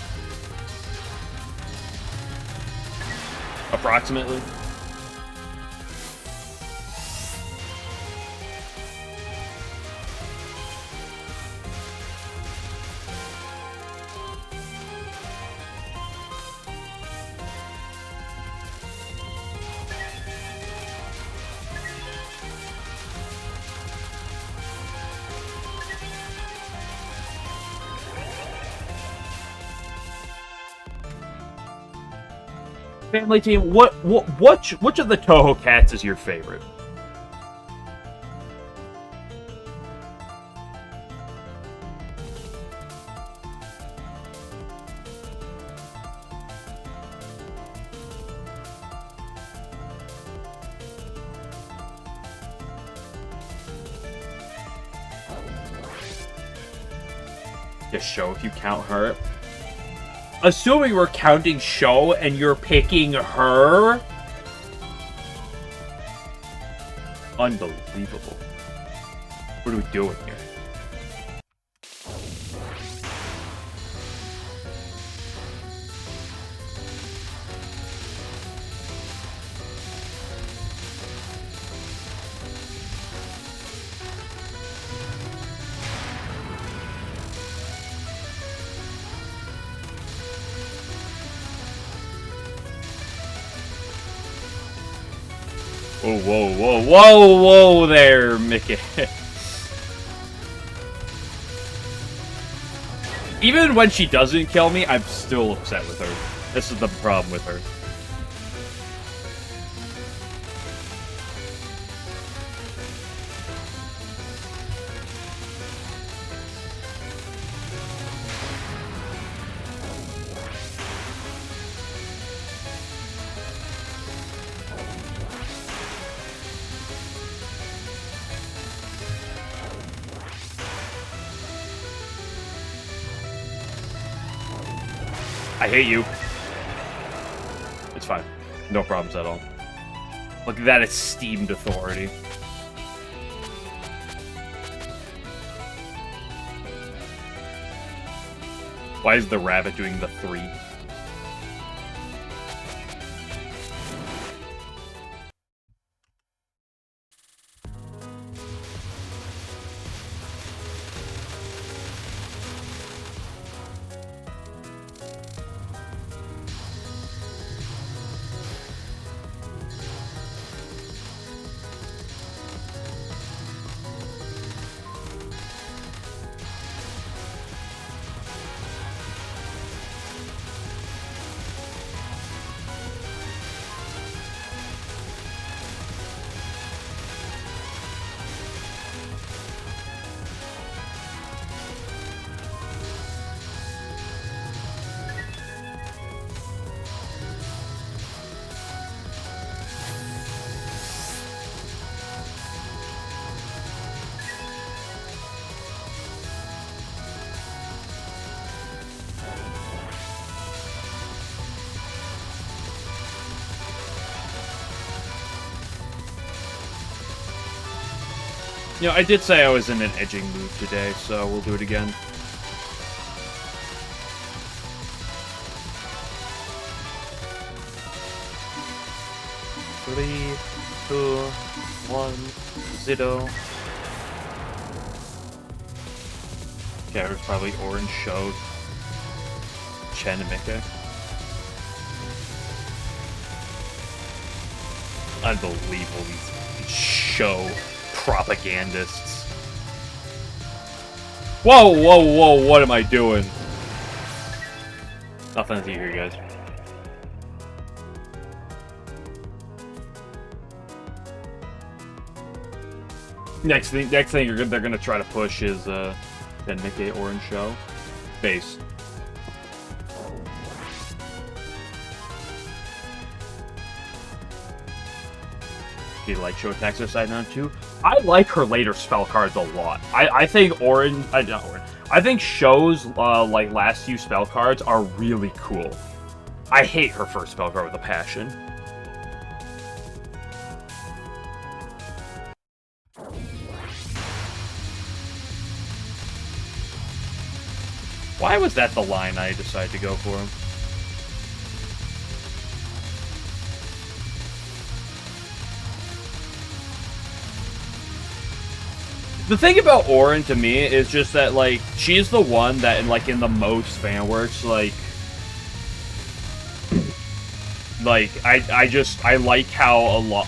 Approximately. Family team, which of the Touhou cats is your favorite? Just Show if you count her. Assuming we're counting Show and you're picking her. Unbelievable. What are we doing here? Oh, whoa, whoa, whoa, whoa there, Mickey. Even when she doesn't kill me, I'm still upset with her. This is the problem with her. I hate you. It's fine. No problems at all. Look at that esteemed authority. Why is the rabbit doing the 3? You know, I did say I was in an edging mood today, so we'll do it again. Three, 2, 1, 0. Okay, there's probably Orange, Show, Chen, and Mickey. Unbelievable, these Show propagandists. Whoa, whoa, whoa, what am I doing? Nothing to see here, guys. Next thing they're gonna try to push is then Mickey Orange Show. Base. Do you like Show attacks are side down too? I like her later spell cards a lot. I think Orange, not Orange. I think Show's like last few spell cards are really cool. I hate her first spell card with a passion. Why was that the line I decided to go for him? The thing about Orin to me is just that, like, she's the one that, in the most fan works, like, I like how a lot,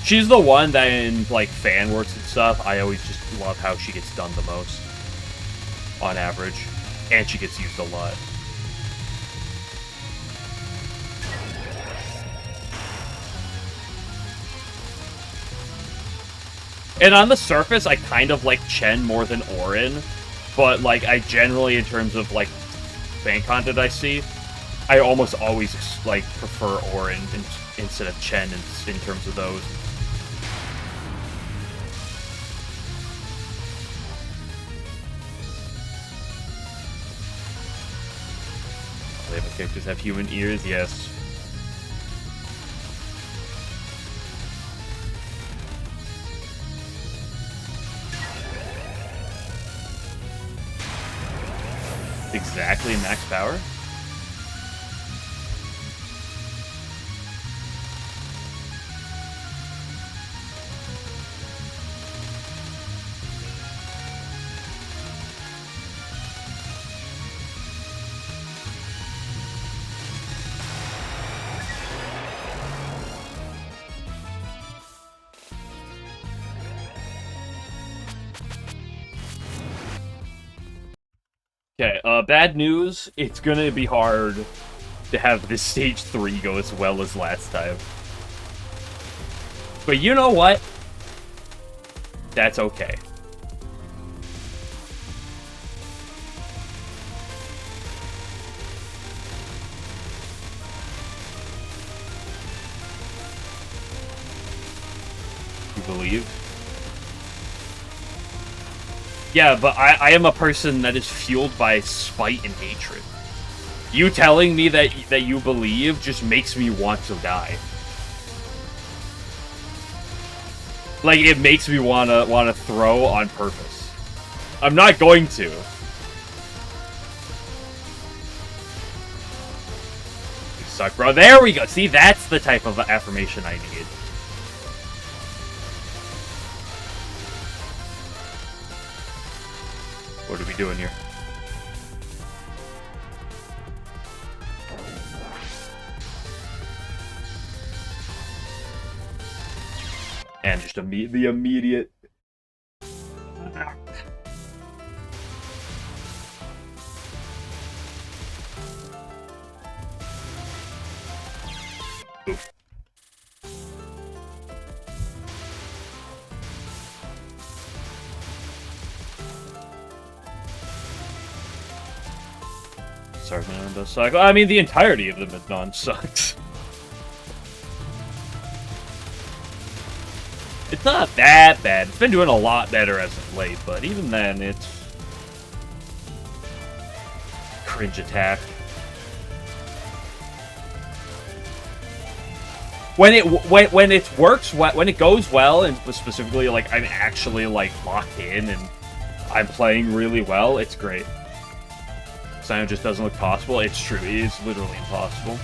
she's the one that in, like, fan works and stuff, I always just love how she gets done the most, on average, and she gets used a lot. And on the surface, I kind of like Chen more than Orin, but like I generally, in terms of like fan content I see, I almost always like prefer Orin instead of Chen in terms of those. Flavor characters have human ears, yes. Exactly max power? Okay, bad news. It's gonna be hard to have this stage 3 go as well as last time. But you know what? That's okay. You believe? Yeah, but I am a person that is fueled by spite and hatred. You telling me that you believe just makes me want to die. Like, it makes me wanna throw on purpose. I'm not going to. You suck, bro. There we go. See, that's the type of affirmation I need. What are we doing here? And just the immediate... Oof. Sargman does suck. I mean, the entirety of the Midnon sucks. It's not that bad. It's been doing a lot better as of late, but even then, it's... Cringe attack. When it works, when it goes well, and specifically, like, I'm actually, like, locked in and I'm playing really well, it's great. Sanyo just doesn't look possible. It's true. It is literally impossible.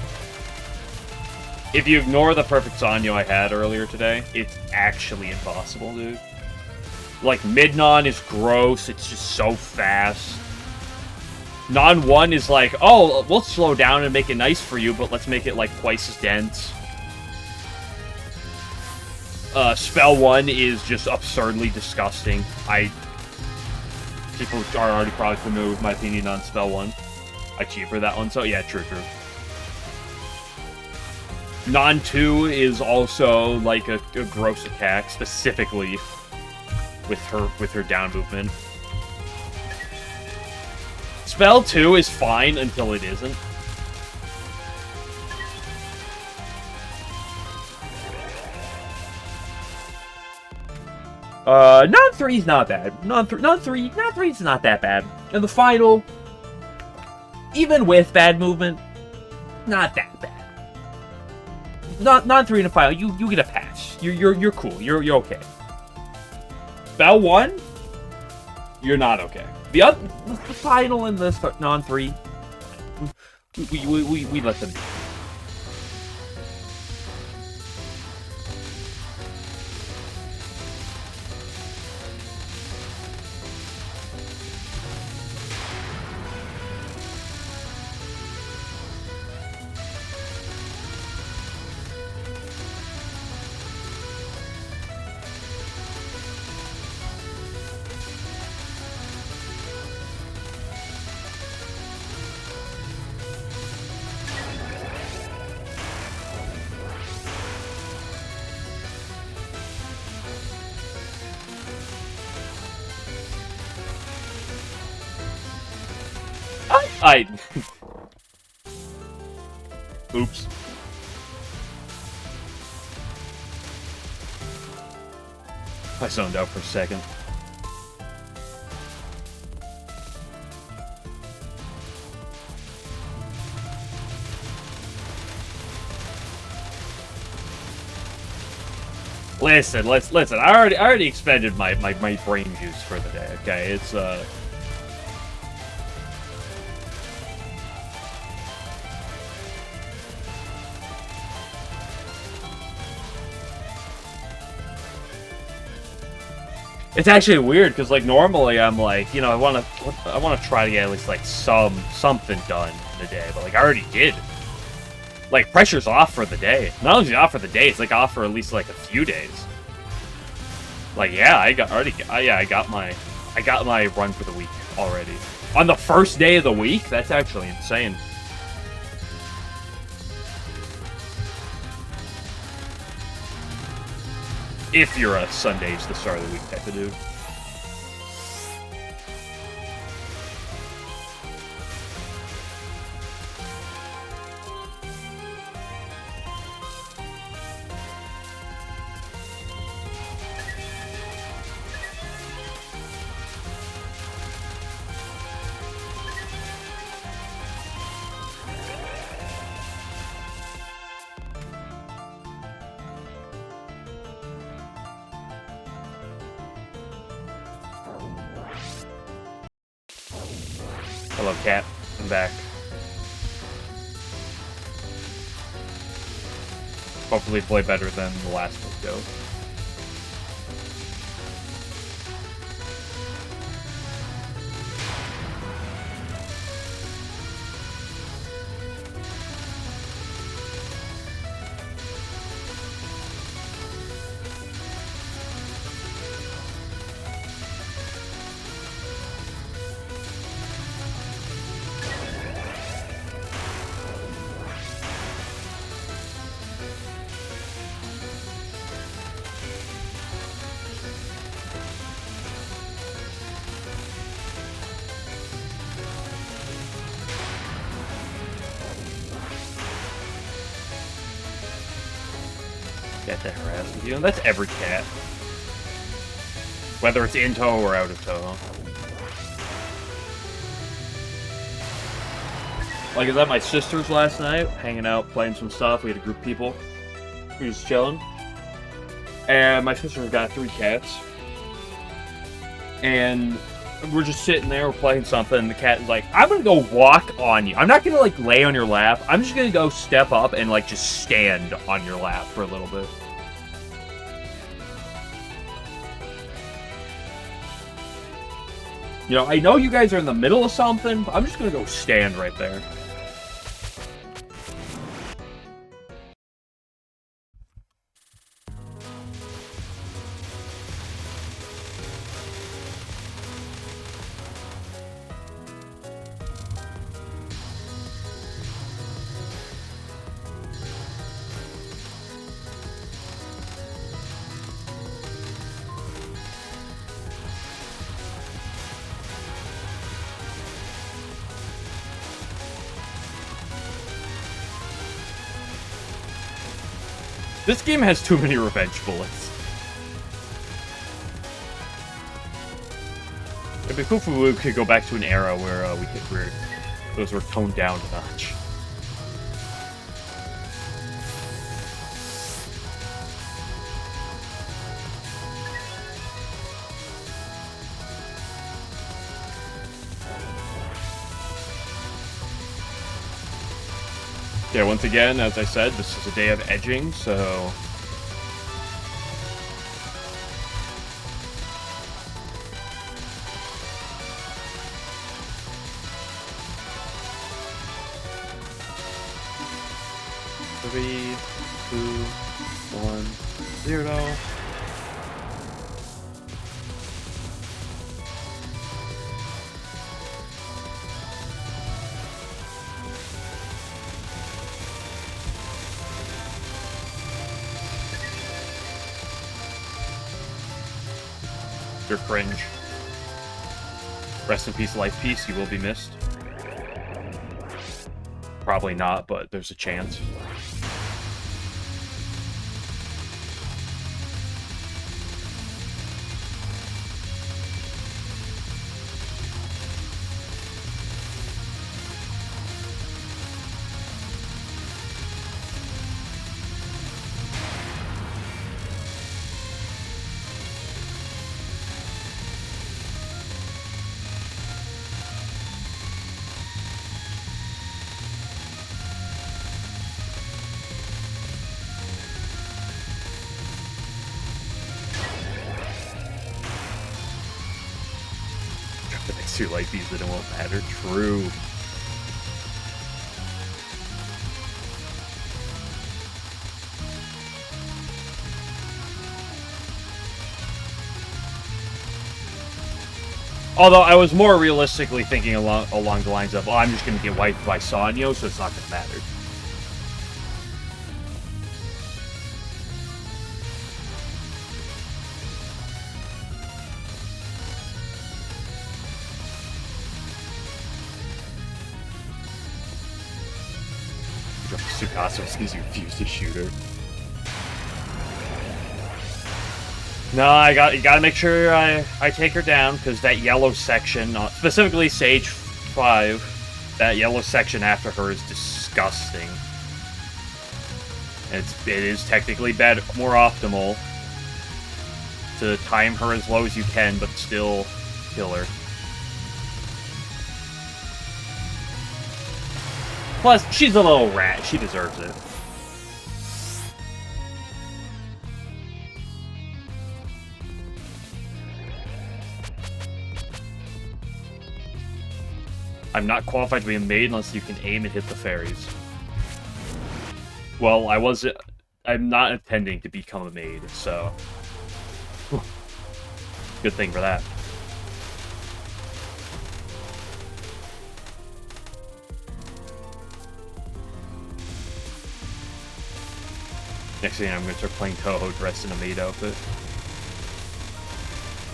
If you ignore the perfect Sanyo I had earlier today, it's actually impossible, dude. Like, Midnon is gross. It's just so fast. Non 1 is like, oh, we'll slow down and make it nice for you, but let's make it, like, twice as dense. Spell 1 is just absurdly disgusting. People are already probably familiar with my opinion on Spell 1. I cheaper that one, so yeah, true. Non 2 is also like a gross attack, specifically with her down movement. Spell 2 is fine until it isn't. Non 3 is not bad. Non 3 is not that bad. And the final, even with bad movement, not that bad. Non 3 in the final, you get a pass. You're cool. You're okay. Spell 1, you're not okay. The final and the non 3, we let them do. Oops. I zoned out for a second. Listen. I already expended my brain juice for the day. Okay, it's It's actually weird because like normally I'm like, you know, I want to try to get at least like something done in the day, but like I already did. Like pressure's off for the day. Not only is it off for the day, it's like off for at least like a few days. Like yeah, I got my run for the week already. On the first day of the week? That's actually insane. If you're a Sunday's the start of the week type of dude. Hello, cat. I'm back. Hopefully play better than the last video. Cat to harass with you, and that's every cat. Whether it's in Touhou or out of Touhou. Like, I was at my sister's last night, hanging out, playing some stuff. We had a group of people. We were just chilling. And my sister got 3 cats. And we're just sitting there, we're playing something, and the cat is like, I'm gonna go walk on you. I'm not gonna, like, lay on your lap. I'm just gonna go step up and, like, just stand on your lap for a little bit. You know, I know you guys are in the middle of something, but I'm just gonna go stand right there. This game has too many revenge bullets. It'd be cool if we could go back to an era where those were toned down a notch. Yeah, once again, as I said, this is a day of edging, so... Three, 2, 1, 0. Your cringe. Rest in peace, life peace. You will be missed. Probably not, but there's a chance. The next 2 light beams, then it won't matter. True. Although I was more realistically thinking along the lines of, oh, I'm just going to get wiped by Sanyo, so it's not going to matter. Tsukasa because you refuse to shoot her. No, you gotta make sure I take her down, because that yellow section, specifically Sage 5, that yellow section after her is disgusting. It is technically better, more optimal to time her as low as you can, but still kill her. Plus, she's a little rat. She deserves it. I'm not qualified to be a maid unless you can aim and hit the fairies. Well, I'm not intending to become a maid, so... Good thing for that. Next thing I'm going to start playing Touhou dressed in a maid outfit.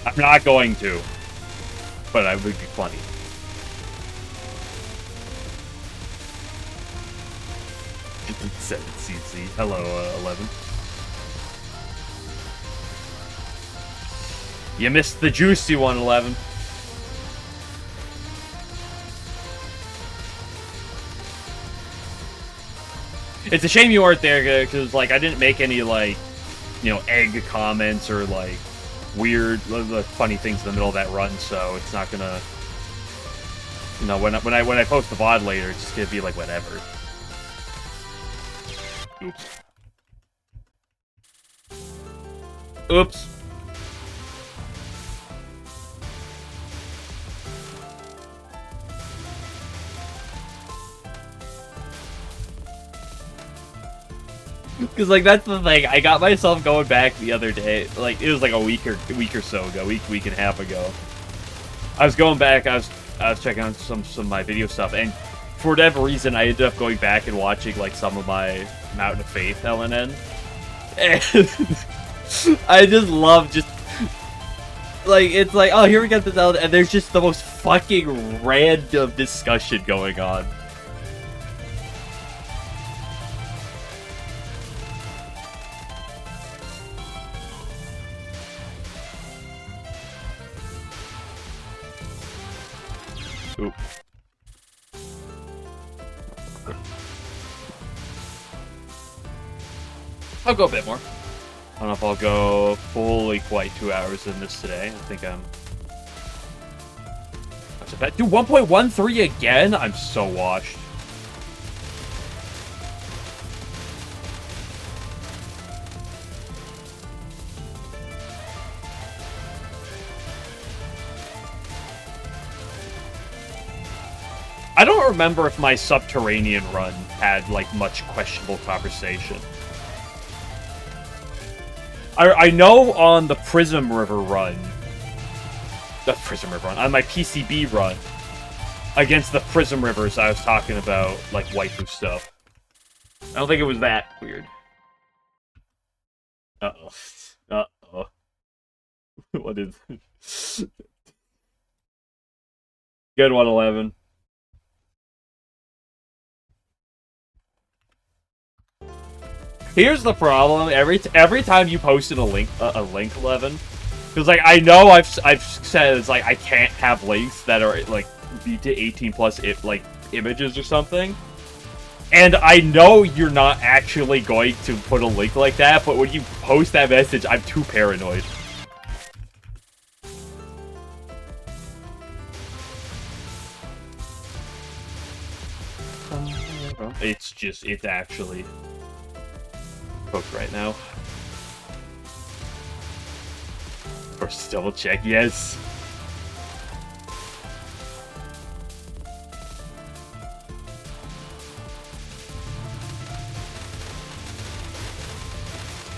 I'm not going to, but it would be funny. Said CC. Hello, 11. You missed the juicy one, 11. It's a shame you weren't there, because, like, I didn't make any, like, you know, egg comments or, like, weird, funny things in the middle of that run, so it's not gonna... You know, when I post the VOD later, it's just gonna be, like, whatever. Oops. Oops. Because, like, that's the thing. I got myself going back the other day. Like, it was like a week or so ago. Week and a half ago. I was going back. I was checking out some of my video stuff, and for whatever reason, I ended up going back and watching, like, some of my Mountain of Faith LNN. And I just love just... Like, it's like, oh, here we got this LNN, and there's just the most fucking random discussion going on. Oop. I'll go a bit more. I don't know if I'll go fully quite 2 hours in this today. I think I'm... That's a bet. Dude, 1.13 again? I'm so washed. I don't remember if my subterranean run had, like, much questionable conversation. I know on the Prism River run... on my PCB run, against the Prism Rivers, I was talking about, like, waifu stuff. I don't think it was that weird. Uh-oh. Uh-oh. What is... Good one, 11. Here's the problem. Every time you post in a link 11, because like I know I've said it's like I can't have links that are like be to 18 plus like images or something. And I know you're not actually going to put a link like that, but when you post that message, I'm too paranoid. It's actually cooked right now. First double check, yes.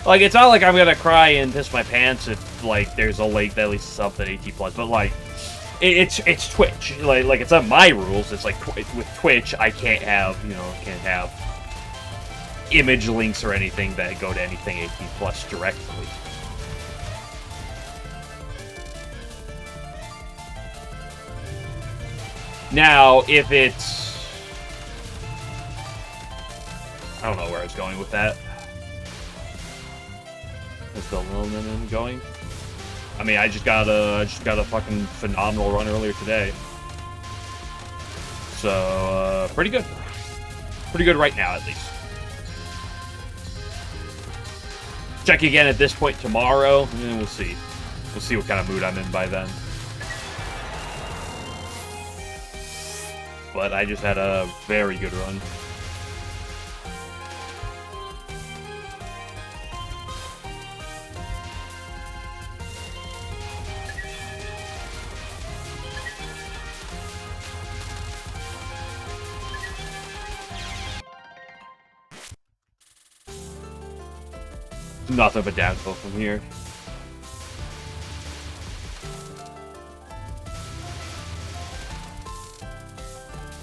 Like, it's not like I'm gonna cry and piss my pants if, like, there's a link that at least something 18 plus, but, like, it's Twitch. Like, it's not my rules. It's like, with Twitch, I can't have, you know, can't have image links or anything that go to anything 18 plus directly. Now, if it's... I don't know where I was going with that. Is the LNN going? I mean, I just got a fucking phenomenal run earlier today. So, pretty good. Pretty good right now, at least. Check again at this point tomorrow, and we'll see. We'll see what kind of mood I'm in by then. But I just had a very good run. Nothing but downhill from here.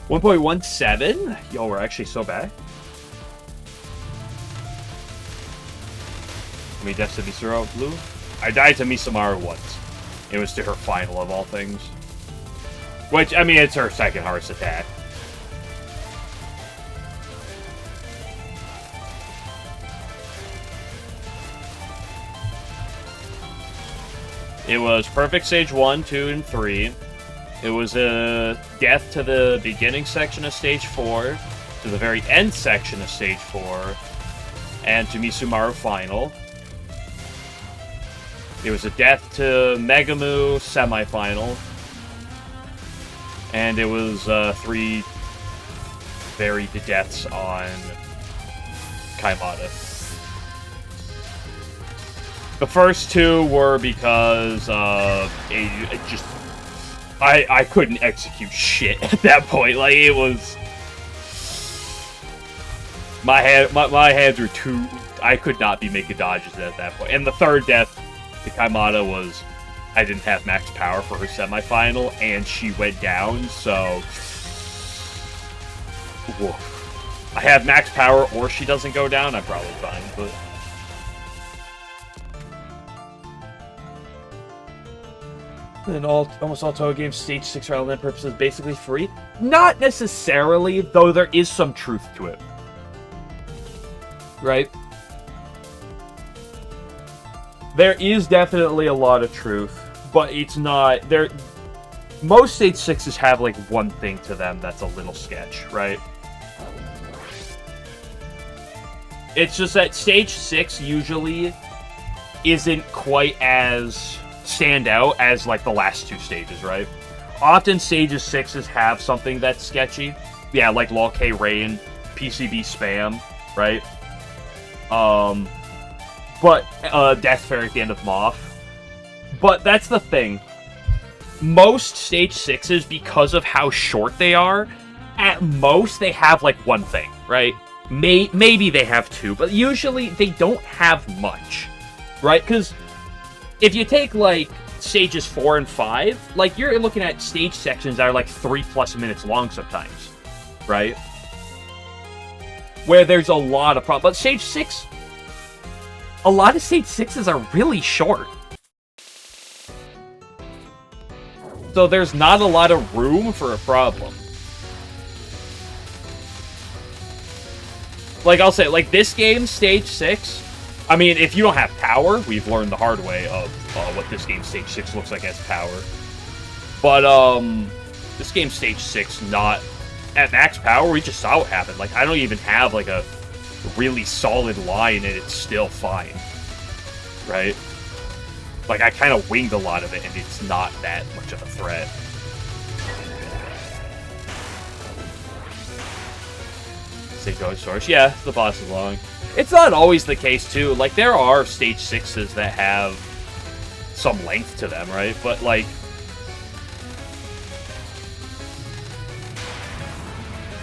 .17? Yo, we're actually so bad. I mean, deaths to Misuru Blue? I died to Misamaru once. It was to her final of all things. Which, I mean, it's her second hardest attack. It was Perfect Stage 1, 2, and 3. It was a death to the beginning section of Stage 4, to the very end section of Stage 4, and to Misumaru Final. It was a death to Megamu Semi-Final. And it was 3 varied deaths on Kaimata. The first 2 were because I couldn't execute shit at that point. Like, it was my hands were too. I could not be making dodges at that point. And the third death to Kaimata was I didn't have max power for her semifinal, and she went down. So woof. I have max power, or she doesn't go down. I'm probably fine, but. And almost all Touhou games, Stage 6 for LNN purposes, basically free? Not necessarily, though there is some truth to it. Right? There is definitely a lot of truth, but it's not... Most Stage 6s have, like, one thing to them that's a little sketch, right? It's just that Stage 6 usually isn't quite as... stand out as like the last 2 stages, right? Often stages 6s have something that's sketchy. Yeah, like LOL K Rain, PCB spam, right? But Death Fairy at the end of Moth. But that's the thing. Most stage 6s, because of how short they are, at most they have like one thing, right? Maybe they have 2, but usually they don't have much, right? Because if you take, like, stages 4 and 5, like, you're looking at stage sections that are, like, 3+ minutes long sometimes, right? Where there's a lot of problems. But stage 6, a lot of stage 6s are really short. So there's not a lot of room for a problem. Like, I'll say, like, this game, Stage 6, I mean, if you don't have power, we've learned the hard way of what this game, Stage 6, looks like as power. But, this game, Stage 6, not at max power, we just saw what happened. Like, I don't even have, like, a really solid line, and it's still fine. Right? Like, I kind of winged a lot of it, and it's not that much of a threat. Say Going Source. Yeah, the boss is long. It's not always the case, too. Like, there are Stage 6s that have some length to them, right? But, like...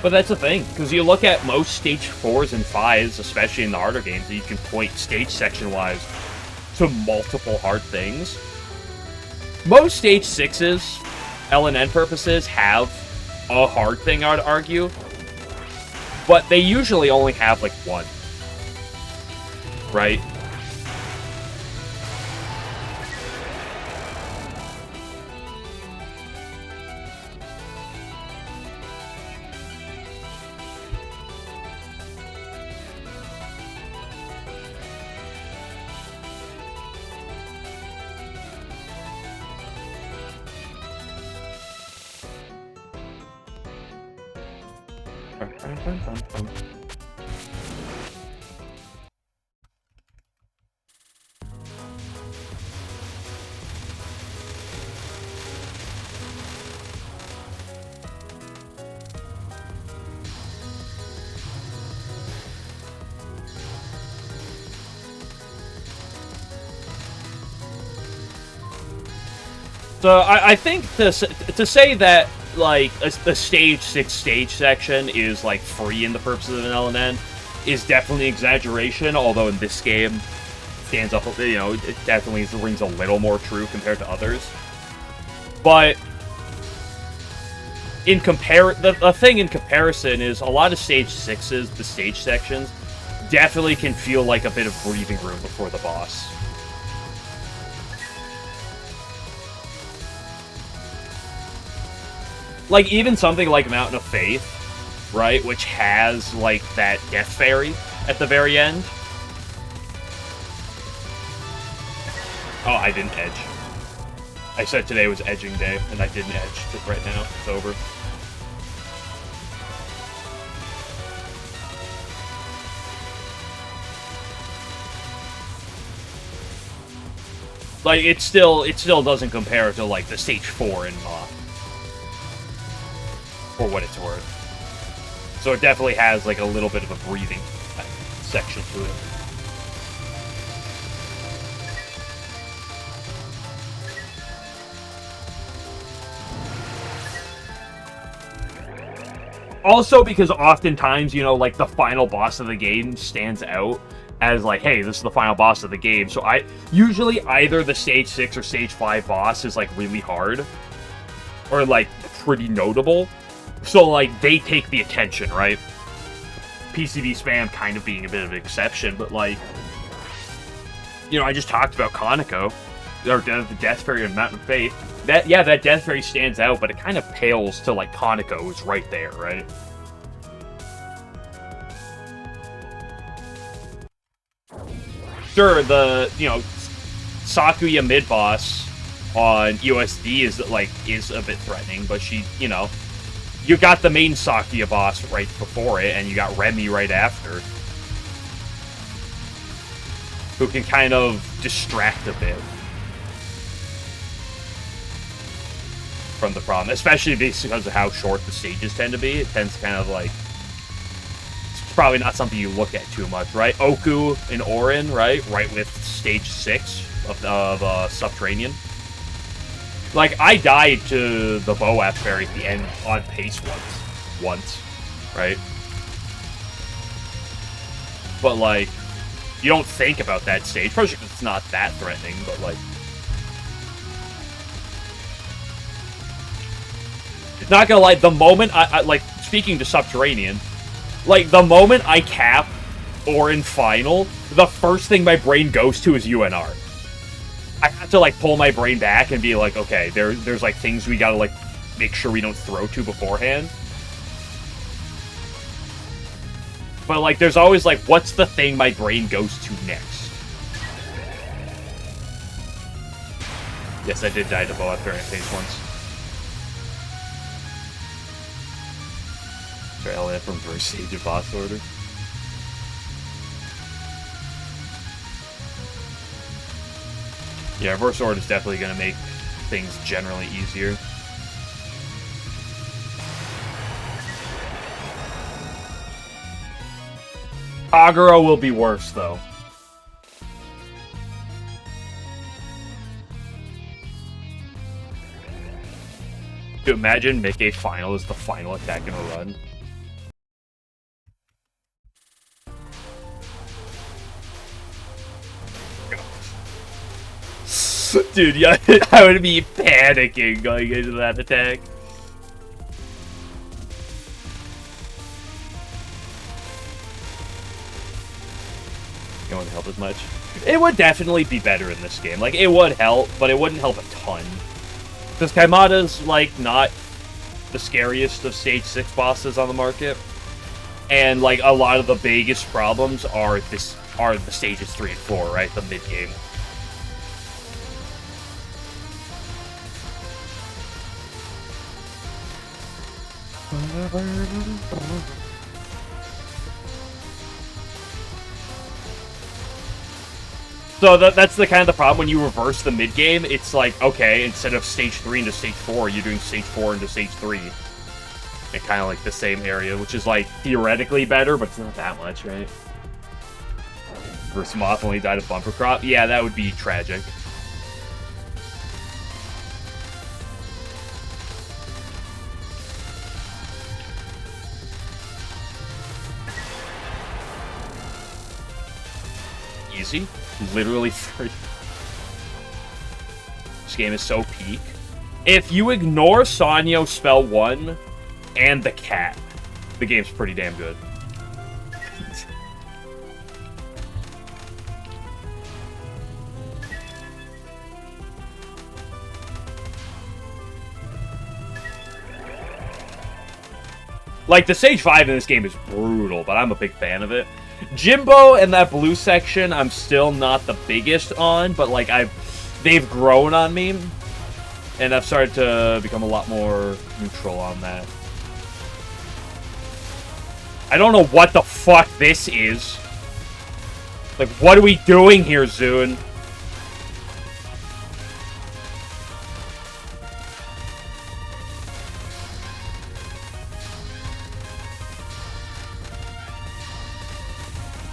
But that's the thing, because you look at most Stage 4s and 5s, especially in the harder games, that you can point stage section-wise to multiple hard things. Most Stage 6s, LNN purposes, have a hard thing, I would argue. But they usually only have, like, one. Right? So I think to say that like the stage 6 stage section is like free in the purposes of an LNN is definitely an exaggeration. Although in this game stands up, you know, it definitely rings a little more true compared to others. But in the thing in comparison is a lot of stage 6s, the stage sections, definitely can feel like a bit of breathing room before the boss. Like, even something like Mountain of Faith, right, which has, like, that Death Fairy at the very end. Oh, I didn't edge. I said today was edging day, and I didn't edge. But right now, it's over. Like, it still doesn't compare to, like, the Stage 4 in for what it's worth. So it definitely has, like, a little bit of a breathing section to it. Also, because oftentimes, you know, like, the final boss of the game stands out as, like, hey, this is the final boss of the game. So usually either the Stage 6 or Stage 5 boss is, like, really hard. Or, like, pretty notable. So, like, they take the attention, right? PCB spam kind of being a bit of an exception, but, like, you know, I just talked about Konako, or the Death Fairy and Mountain of Faith. That Death Fairy stands out, but it kind of pales to, like, Konako is right there, right? Sure, the, you know, Sakuya mid-boss on USD is a bit threatening, but she, you know, you got the main Sakuya boss right before it, and you got Remy right after, who can kind of distract a bit from the problem, especially because of how short the stages tend to be. It tends to kind of, like, it's probably not something you look at too much, right? Oku and Orin, right with Stage 6 of Subterranean. Like, I died to the Boap Fairy at the end on pace once, right? But, like, you don't think about that stage, probably because it's not that threatening, but, like, not gonna lie, the moment I like, speaking to Subterranean, like, the moment I cap Orin Final, the first thing my brain goes to is UNR. I have to, like, pull my brain back and be like, okay, there's like, things we gotta, like, make sure we don't throw to beforehand. But, like, there's always, like, what's the thing my brain goes to next? Yes, I did die to Boa after phase once. Sorry, LNN from first stage of boss order. Yeah, reverse order is definitely going to make things generally easier. Kagura will be worse, though. To imagine Mickey final is the final attack in a run. Dude, yeah, I would be panicking going into that attack. It wouldn't help as much. It would definitely be better in this game. Like, it would help, but it wouldn't help a ton. Because Kaimata's, like, not the scariest of Stage 6 bosses on the market. And, like, a lot of the biggest problems are the stages 3 and 4, right? The mid-game. So that's the kind of the problem when you reverse the mid-game. It's like, okay, instead of stage 3 into stage 4, you're doing stage 4 into stage 3. And kind of like the same area, which is like theoretically better, but it's not that much, right? Versus Moth only died of bumper crop. Yeah, that would be tragic. Easy. Literally free. This game is so peak. If you ignore Sanyo Spell 1 and the cat, the game's pretty damn good. Like, the stage 5 in this game is brutal, but I'm a big fan of it. Jimbo and that blue section, I'm still not the biggest on, but, like, they've grown on me, and I've started to become a lot more neutral on that. I don't know what the fuck this is. Like, what are we doing here, Zune?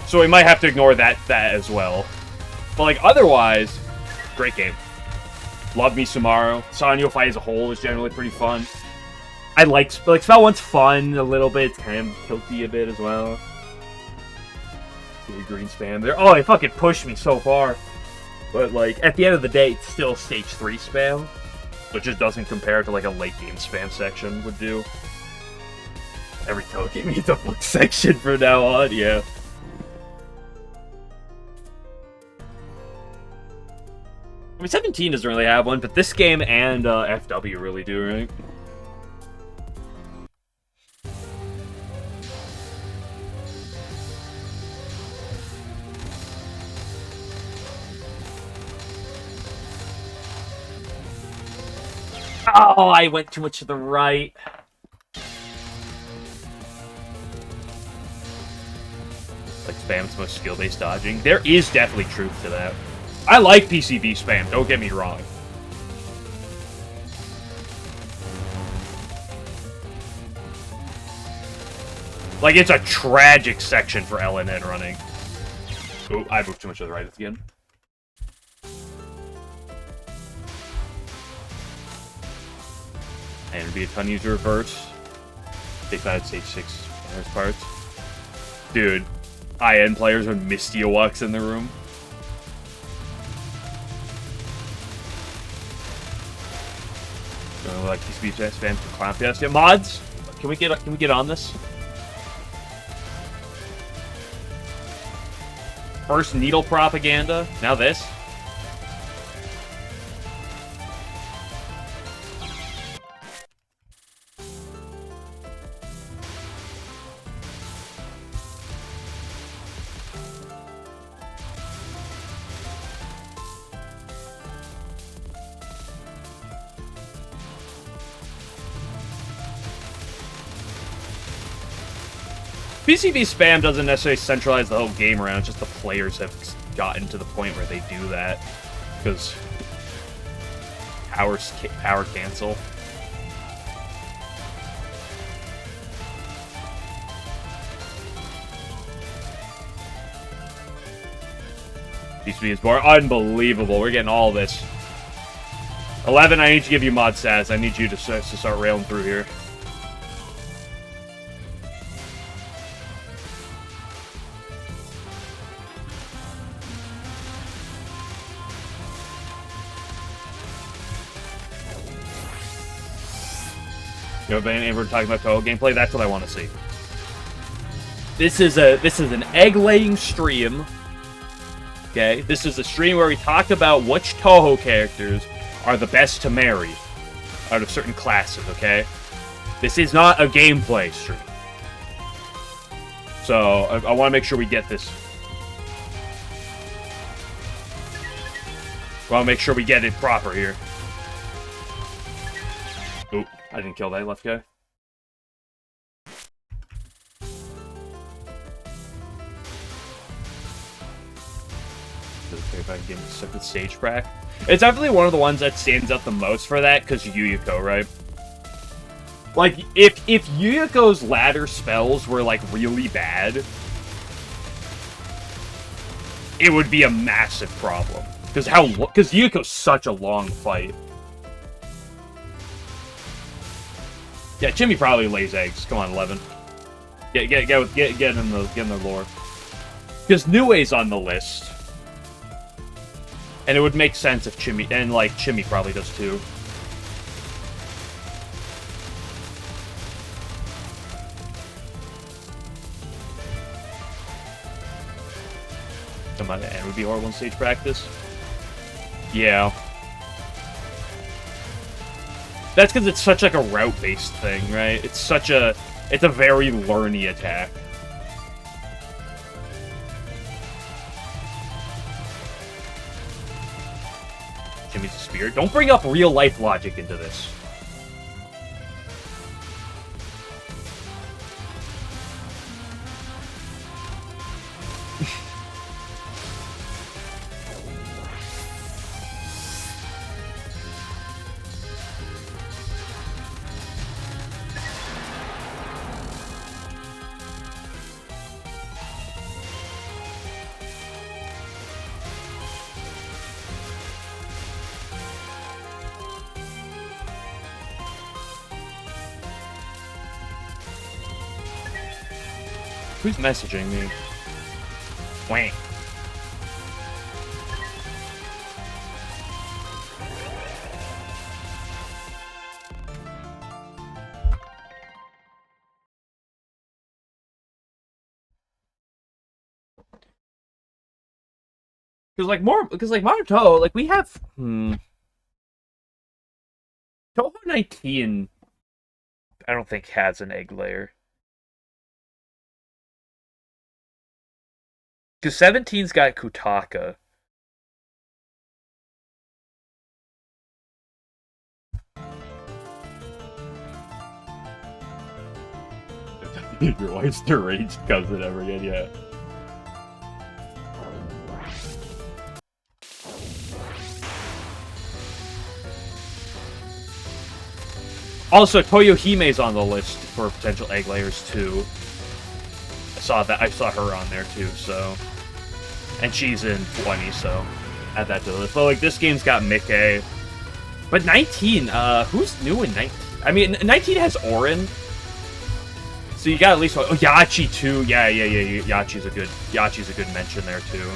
So we might have to ignore that as well. But, like, otherwise, great game. Love me Sumaru. Sanyo fight as a whole is generally pretty fun. I like Spell 1's fun a little bit. It's kind of tilty a bit as well. See the green spam there. Oh, it fucking pushed me so far. But, like, at the end of the day, it's still stage 3 spam. Which just doesn't compare to, like, a late game spam section would do. Every token needs a book section from now on, yeah. I mean, 17 doesn't really have one, but this game and FW really do, right? Oh, I went too much to the right. Like, spam's most skill-based dodging. There is definitely truth to that. I like PCB spam, don't get me wrong. Like, it's a tragic section for LNN running. Oh, I moved too much to the right again. And it'd be a ton to use to reverse. Take that at stage 6 parts. Dude, IN players when Mistia walks in the room. Like PCB spam for Clown Fiesta. Yeah, mods, can we get on this? First needle propaganda, now this. PCB spam doesn't necessarily centralize the whole game around, it's just the players have gotten to the point where they do that. Because power cancel. PCB is more unbelievable. We're getting all this. 11, I need to give you mod stats. I need you to start railing through here. You know, and we're talking about Touhou gameplay. That's what I want to see. This is an egg-laying stream. Okay, this is a stream where we talk about which Touhou characters are the best to marry out of certain classes. Okay, this is not a gameplay stream, so I want to make sure we get this. I want to make sure we get it proper here. Oop. I didn't kill that left guy. If I can get stuck with stage crack. It's definitely one of the ones that stands out the most for that, because Yuyuko, right? Like, if Yuyuko's ladder spells were, like, really bad, it would be a massive problem. Because Yuyuko's such a long fight. Yeah, Chimmy probably lays eggs. Come on, 11. Get in the lore. Because Nue's on the list. And it would make sense if Chimmy, and like, Chimmy probably does too. Come on, and would be horrible in stage practice. Yeah. That's because it's such like a route-based thing, right? It's a very learny attack. Jimmy's a spear. Don't bring up real-life logic into this. Who's messaging me? Wank. Because like Modern Touhou, like we have Touhou 19 I don't think has an egg layer. Because 17's got Kutaka. Your wife's deranged cousin ever again, yeah. Also, Toyohime's on the list for potential egg layers too. I saw her on there too, so. And she's in 20, so add that to the list. But like this game's got Mickey. But 19, who's new in 19? I mean 19 has Orin. So you got at least one. Oh, Yachi too. Yeah. Yachi's a good mention there too.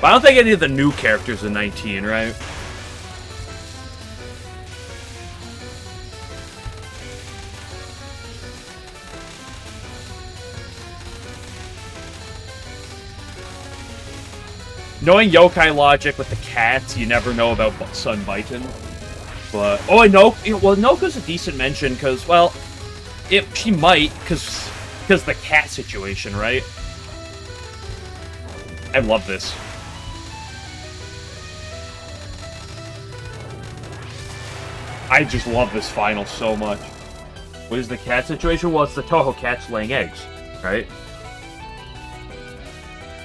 But I don't think any of the new characters in 19, right? Knowing yokai logic with the cats, you never know about Sun Baiton. But oh, I know. Well, Noko's a decent mention because, well, she might because the cat situation, right? I love this. I just love this final so much. What is the cat situation? Well, it's the Touhou cats laying eggs, right?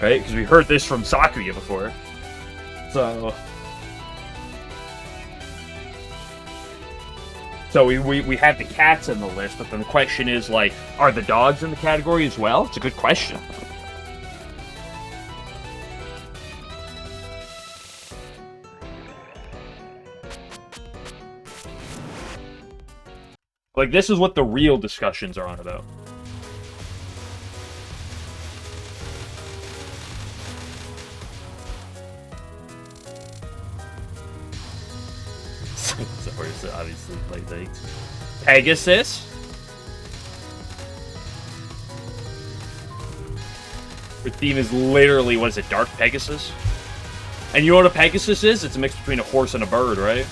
Right? Because we heard this from Sakuya before. So we have the cats in the list, but then the question is, like, are the dogs in the category as well? It's a good question. Like, this is what the real discussions are on about. So obviously, like Pegasus. Her theme is literally, what is it, Dark Pegasus? And you know what a Pegasus is? It's a mix between a horse and a bird, right?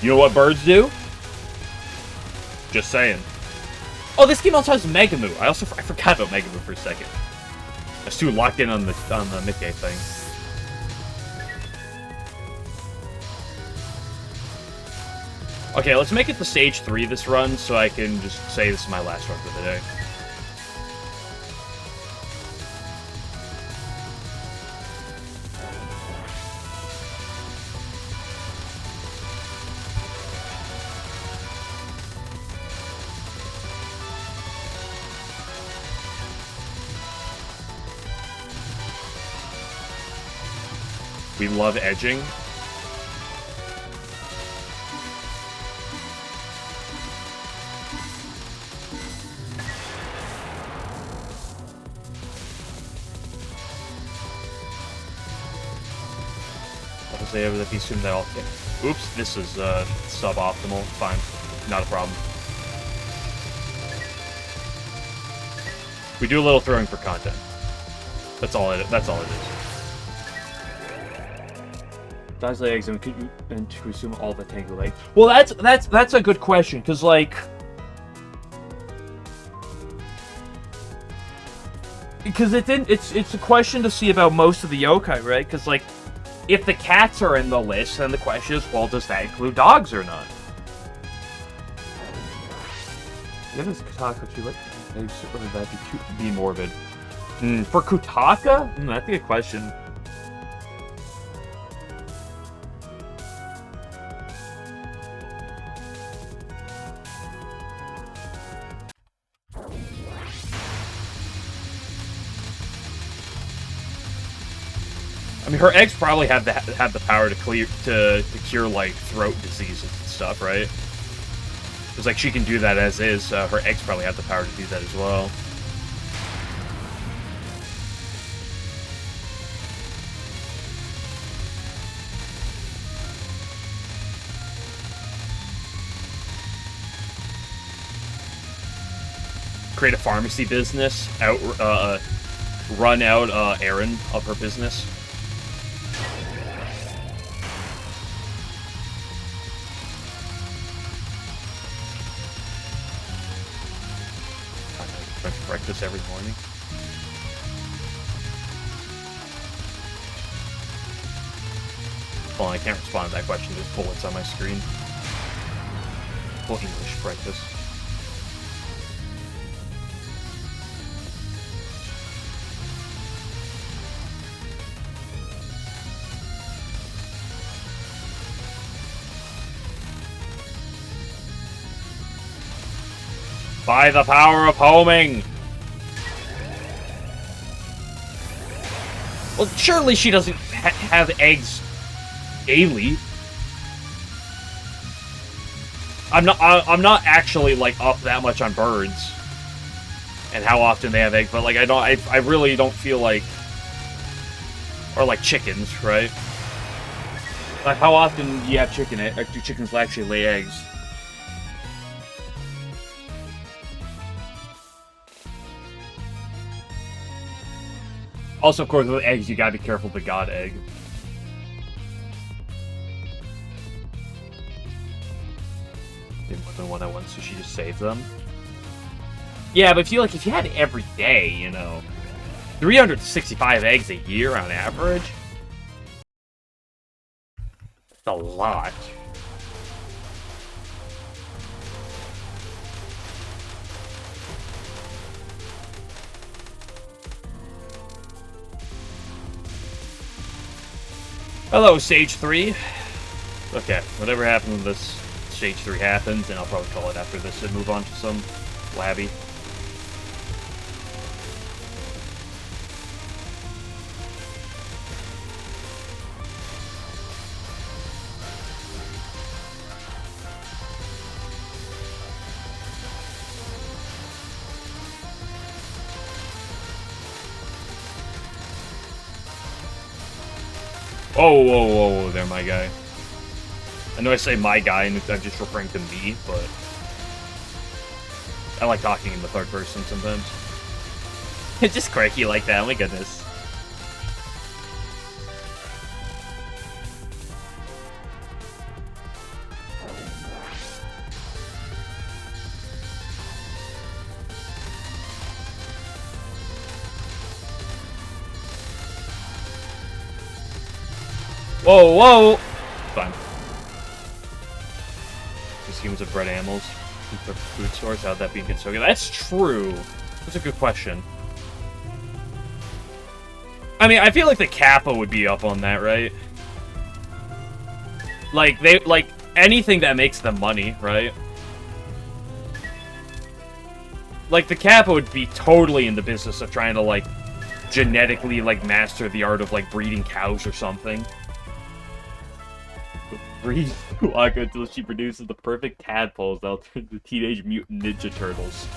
You know what birds do? Just saying. Oh, this game also has Megamoo. I forgot about Megamoo for a second. I was too locked in on the Mickey thing. Okay, let's make it to stage 3 this run, so I can just say this is my last run for the day. We love edging. Say over that assume that all. Oops, this is suboptimal. Fine, not a problem. We do a little throwing for content. That's all it is. Dies the eggs and consume all the tangled eggs. Well, that's a good question, because like, it's a question to see about most of the yokai, right? Because like, if the cats are in the list, then the question is, well, does that include dogs or not? Yeah, does Kutaka too like eggs, or would that be morbid? For Kutaka? That's a good question. I mean, her eggs probably have the power to cure like throat diseases and stuff, right? Because like she can do that as is. Her eggs probably have the power to do that as well. Create a pharmacy business. Run out Aaron of her business. Breakfast every morning. Well, I can't respond to that question. There's bullets on my screen. Full English breakfast. By the power of homing! Well, surely she doesn't have eggs daily. I'm not actually like up that much on birds and how often they have eggs, but like I really don't feel like, or like chickens, right? Like how often do you have chicken? Do chickens actually lay eggs? Also, of course, with eggs, you gotta be careful of the god egg. More than one at once, so she just saves them. Yeah, but if you had it every day, you know, 365 eggs a year on average. That's a lot. Hello, Stage 3. Okay, whatever happened with this Stage 3 happens, and I'll probably call it after this and move on to some labby. Oh, whoa, whoa, whoa, there, my guy. I know I say my guy, and I'm just referring to me, but I like talking in the third person sometimes. It's just quirky like that, oh my goodness. Whoa, whoa! Fine. These humans have bred animals for food source. How'd that be in Kentucky? That's true. That's a good question. I mean, I feel like the Kappa would be up on that, right? Like, anything that makes them money, right? Like, the Kappa would be totally in the business of trying to, like, genetically, like, master the art of, like, breeding cows or something. Breed Waka until she produces the perfect tadpoles that'll turn into Teenage Mutant Ninja Turtles.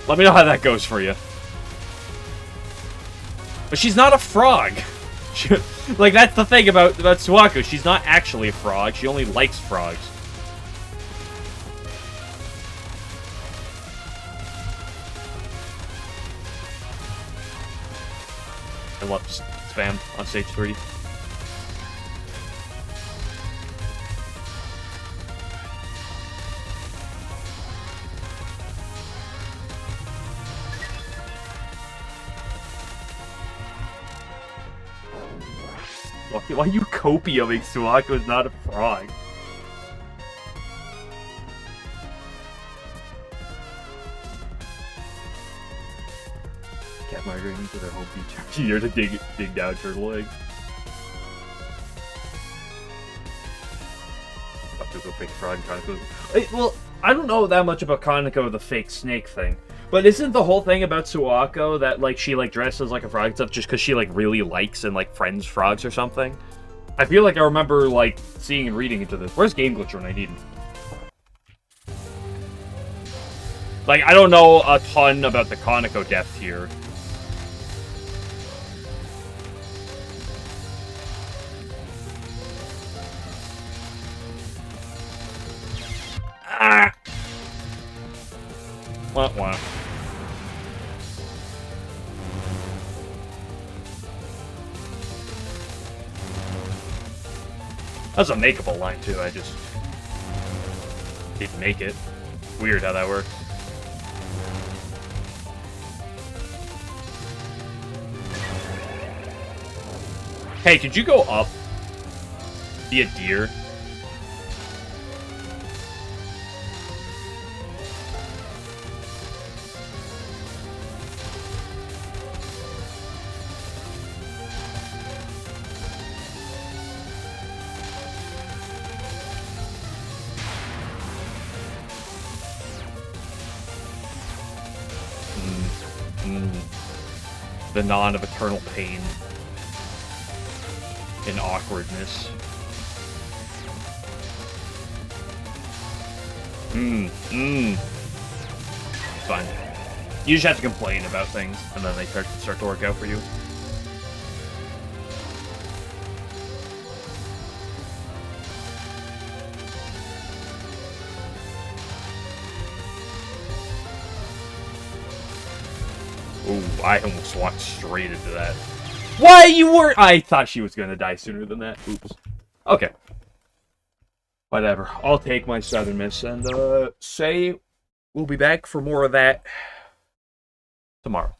Let me know how that goes for you. But she's not a frog. Like, that's the thing about Suwako. She's not actually a frog. She only likes frogs. I love spam on Stage 3. Why are you copiuming Suwako is not a frog? Cat migrating to their home beach every year to dig down turtle eggs. There's a fake frog in Kaneko. Well, I don't know that much about Kaneko, the fake snake thing. But isn't the whole thing about Suwako that, like, she, like, dresses like a frog and stuff just because she, like, really likes and, like, friends frogs or something? I feel like I remember, like, seeing and reading into this. Where's Game Glitch when I need him? Like, I don't know a ton about the Kaneko depth here. Ah! Wah, wah. That's a makeable line, too. I just didn't make it. Weird how that works. Hey, could you go up? Be a deer? The non of eternal pain and awkwardness. Fine. You just have to complain about things, and then they start to work out for you. Ooh, I almost walked straight into that. Why you were? I thought she was gonna die sooner than that. Oops. Okay. Whatever. I'll take my Southern Miss and say we'll be back for more of that tomorrow.